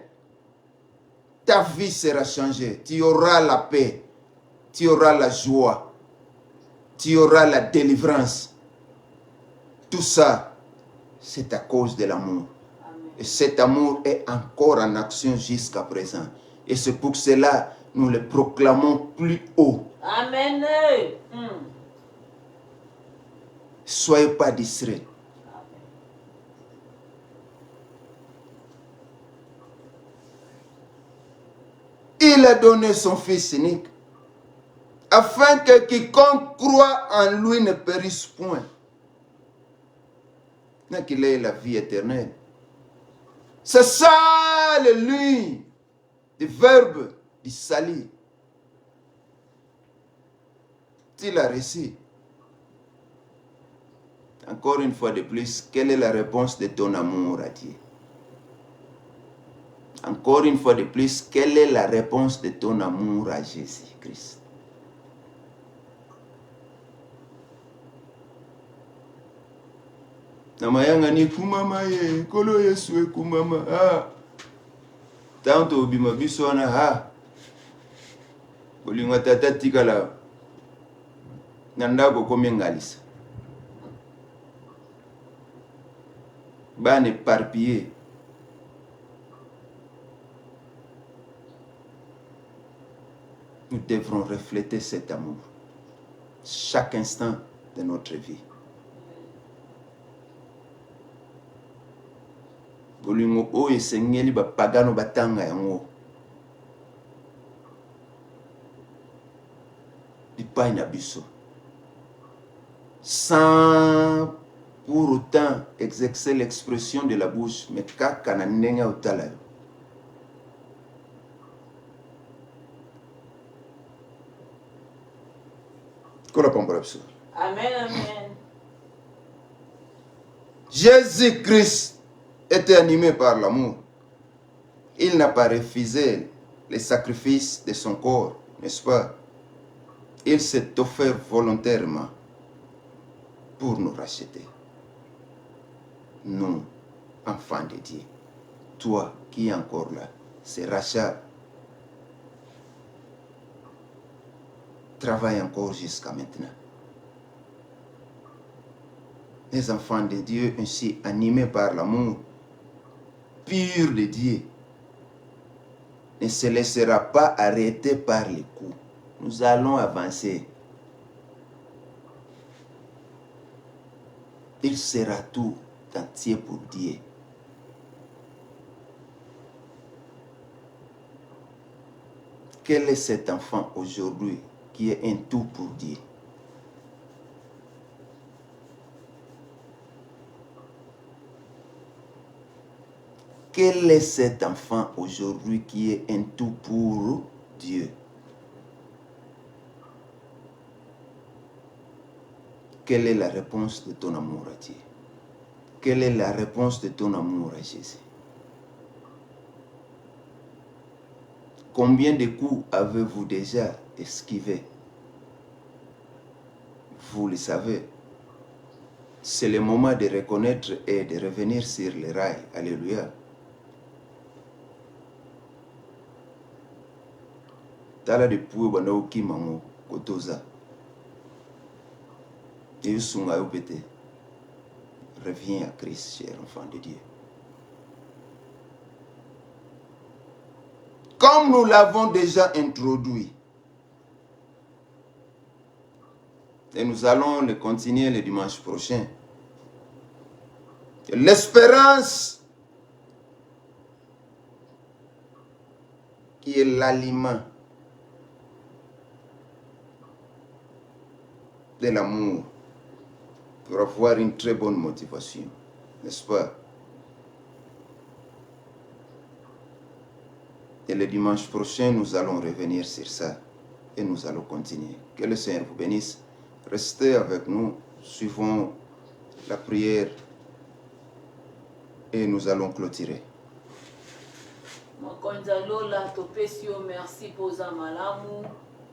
ta vie sera changée. Tu auras la paix, tu auras la joie, tu auras la délivrance. Tout ça, c'est à cause de l'amour. Et cet amour est encore en action jusqu'à présent. Et c'est pour cela que nous le proclamons plus haut. Amen. Soyez pas distraits. Il a donné son Fils unique afin que quiconque croit en lui ne périsse point, mais qu'il ait la vie éternelle. C'est ça le lui du verbe du salut. Tu l'as reçu. Encore une fois de plus, quelle est la réponse de ton amour à Dieu? Encore une fois de plus, quelle est la réponse de ton amour à Jésus-Christ? Namayanga ni kumama ye, kolo Yesu e kumama ha. Tanto obima biso wana ha. Bolingo tata tikala. Nandako komi ngalisa. Ban éparpillé. Nous devrons refléter cet amour chaque instant de notre vie. Bolingo oyo esengeli bapagano batanga yango bipai na biso sans pour autant exercer l'expression de la bouche, mais kaka na ndenge otala yo. Amen, amen. Jésus-Christ était animé par l'amour. Il n'a pas refusé les sacrifices de son corps, n'est-ce pas? Il s'est offert volontairement pour nous racheter. Nous, enfants de Dieu, toi qui es encore là, ce rachat travaille encore jusqu'à maintenant. Les enfants de Dieu ainsi animés par l'amour pur de Dieu ne se laissera pas arrêter par les coups. Nous allons avancer. Il sera tout entier pour Dieu. Quel est cet enfant aujourd'hui qui est un tout pour Dieu? Quel est cet enfant aujourd'hui qui est un tout pour Dieu? Quelle est la réponse de ton amour à Dieu? quelle est la réponse de ton amour à Jésus? Combien de coups avez-vous déjà esquivés? Vous le savez. C'est le moment de reconnaître et de revenir sur les rails. Alléluia. Tala de pou bano ki mango kotoza. Et sunga opete. Reviens à Christ, cher enfant de Dieu. Comme nous l'avons déjà introduit, et nous allons le continuer le dimanche prochain, l'espérance qui est l'aliment de l'amour pour avoir une très bonne motivation, n'est-ce pas? Et le dimanche prochain, nous allons revenir sur ça et nous allons continuer. Que le Seigneur vous bénisse. Restez avec nous, suivons la prière et nous allons clôturer. Makonza Lola, topesi yo merci poza malamu.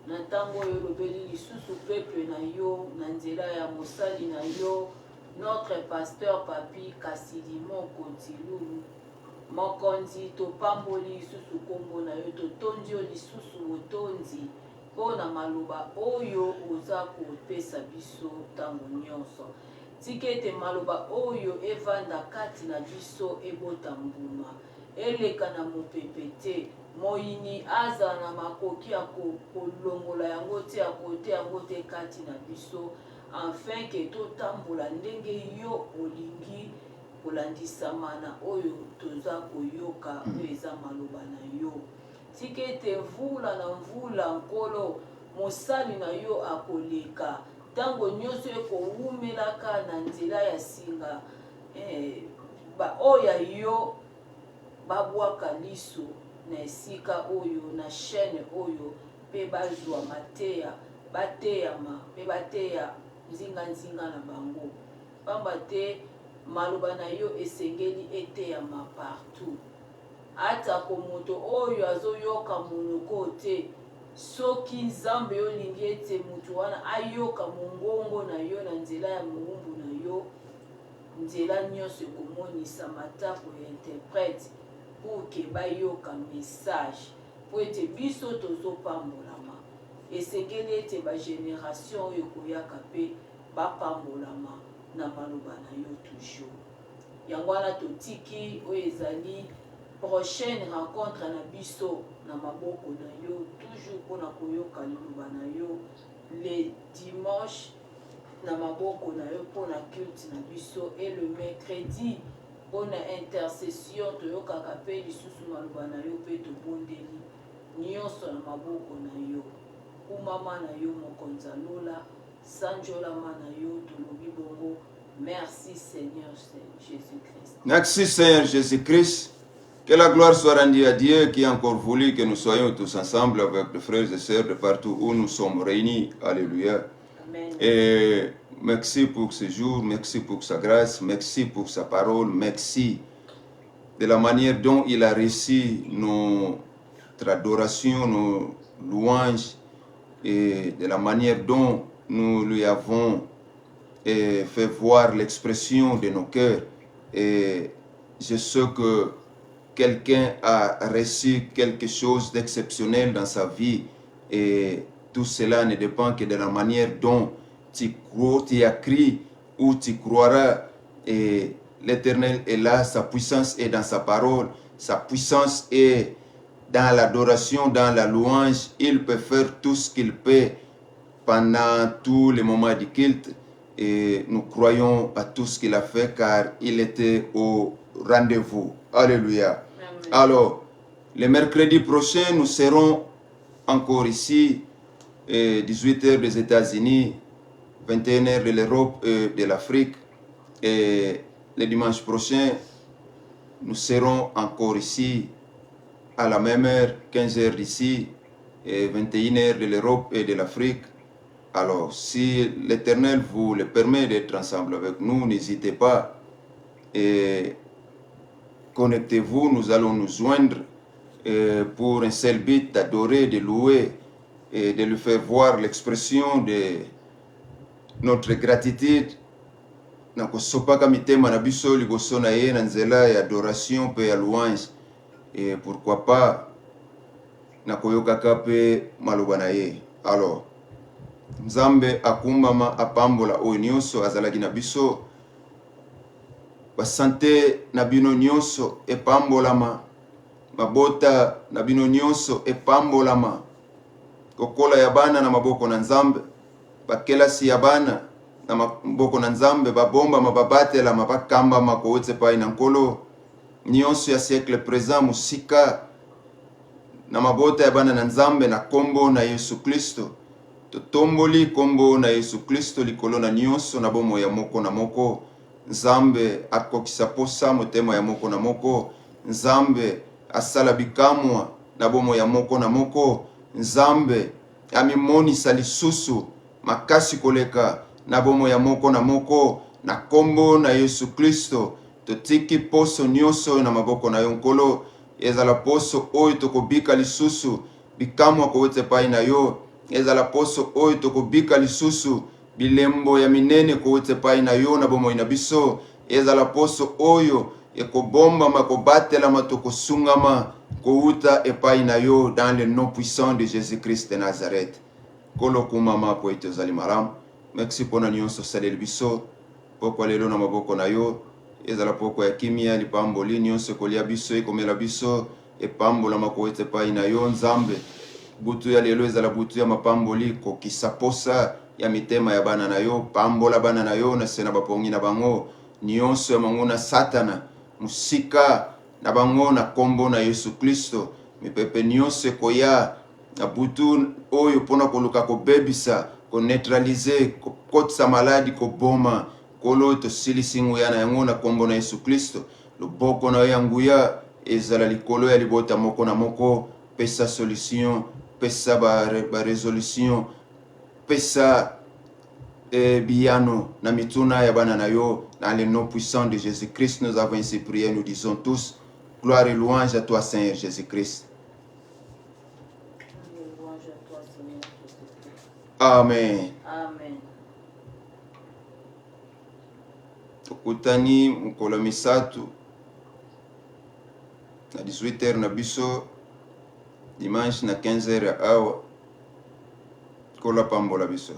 Na ntango oyo olobeli lisusu peuple na yo na nzela ya mosali na yo, notre pasteur Papi Kasidi Mokonzi Lulu. Mokonzi topamboli lisusu kombo na yo, totondi yo lisusu botonzi mpona maloba oyo oza kopesa biso ntango nyonso. Tika ete maloba oyo evanda kati na biso ebota mbuma, eleka na mopepe te, moyini aza na makoki ya kolongola yango te, ya kote yango te kati na biso, afin ke totambola ndenge yo olingi kolandisama na oyo toza koyoka oyo eza maloba na yo. Tika ete mvula na mvula nkolo mosali na yo akoleka ntango nyonso ekowumelaka na nzela ya singa, baoya yo babwaka liso na esika oyo na chaîne oyo mpe bazwa mateya bateyama mpe bateya nzinga na bango, pamba te maloba na yo esengeli eteyama partout. Atako moto oyo azoyoka monoko te, soki nzambe olingi ete moto wana ayoka mongongo na yo na nzela ya mowumbu na yo, nzela nyonso ekomonisa matako ya interprète pour ke bayoka message, po ete biso tozopambolama. Esengeli ete bagénération oyo koyaka mpe bapambolama na maloba na yo toujours. Yango wana totiki oyo ezali prochaine rencontre na biso na maboko na yo, toujours mpona koyoka liloba na yo le dimanche na maboko na yo mpona culte na biso, et le mercredi mpona intercession toyokaka mpe lisusu maloba na yo mpe tobondeli nyonso na maboko na yo. Kumama na yo Mokonza Lola, sanjolama na yo tolobi bongo. Merci Seigneur Jésus-Christ. Merci Seigneur Jésus-Christ. Que la gloire soit rendue à Dieu qui a encore voulu que nous soyons tous ensemble avec les frères et sœurs de partout où nous sommes réunis. Alléluia. Amen. Et merci pour ce jour, merci pour sa grâce, merci pour sa parole, merci de la manière dont il a reçu notre adoration, nos louanges, et de la manière dont nous lui avons fait voir l'expression de nos cœurs. Et je sais que quelqu'un a reçu quelque chose d'exceptionnel dans sa vie, et tout cela ne dépend que de la manière dont tu crois, tu as cru ou tu croiras. Et l'Éternel est là, sa puissance est dans sa parole, sa puissance est dans l'adoration, dans la louange. Il peut faire tout ce qu'il peut pendant tous les moments du culte, et nous croyons à tout ce qu'il a fait car il était au rendez-vous. Alléluia. Amen. Alors, le mercredi prochain, nous serons encore ici, 18h des États-Unis, 21h de l'Europe et de l'Afrique. Et le dimanche prochain, nous serons encore ici à la même heure, 15h d'ici, et 21h de l'Europe et de l'Afrique. Alors, si l'Éternel vous le permet d'être ensemble avec nous, n'hésitez pas Et connectez-vous, nous allons nous joindre pour un seul but, d'adorer, de louer et de lui faire voir l'expression de notre gratitude. Nakosopaka mitema na biso liboso na ye na nzela ya adoration pe ya louange. Et pourquoi pas nakoyokaka pe maloba na ye. Alors, Nzambe akumbama apambola oyo nyonso azalaki na biso. Basante na bino nyonso epambolama. Mabota na bino nyonso epambolama. Kokola ya bana na maboko na Nzambe. Bakelasi ya bana na maboko na Nzambe. Babomba mababatela mabakamba makootse pai na nkolo. Nyonso ya siècle présent musika. Na mabota ya bana na Nzambe na kombo na Yesu Kristo. Totomboli kombo na Yesu Kristo likolo na nyonso na bomo ya moko na moko. Nzambe akokisa posa motema ya moko na moko. Nzambe asala bikamwa na bomo ya moko na moko. Nzambe amimonisa lisusu makasi koleka na bomo ya moko na moko. Na kombo na Yesu Kristo totiki poso nyonso na maboko na yo nkolo. Ezala poso oyo tokobika lisusu bikamwa kowete pai na yo. Ezala poso oyo tokobika lisusu bilembo ya minene kowete pai na yo na bomo ina biso. Ezala poso oyo ekobomba makobatela matokosungama kouta epai na yo dans le nom puissant de Jésus-Christ de Nazareth. Kolo kumama po ete ozali malamu. Merci pona nyonso saleli biso. Poko lelo na maboko na yo. Ezala poko ya kimia lipamboli nyonso kolia biso ekomela biso epambola makowete pai na yo Nzambe. Butu ya lelo ezala butu ya mapamboli kokisa posa ya mitema ya bana na yo. Pambola bana na yo na sena bapongi na bango. Nyonso ya manguna satana musika na bango na kombo na Yesu Kristo. Mipepe nyonso koya na butu oyo pona koluka kobebisa, ko neutraliser, ko kotsa maladi, ko boma. Kolo to silisi nguya na yango na kombo na Yesu Kristo. Loboko na yangu ya ezala likolo ya libota moko na moko. Pesa solution, pesa ba resolution, pesa biano na mituna ya bana na yo. Dans le nom puissant de Jésus-Christ, nous avons ainsi prié, nous disons tous, gloire et louange à toi Seigneur Jésus-Christ. Amen. Amen. Tokutani mukolo misatu na 18h na biso, dimanche na 15h awa kola pambola biso.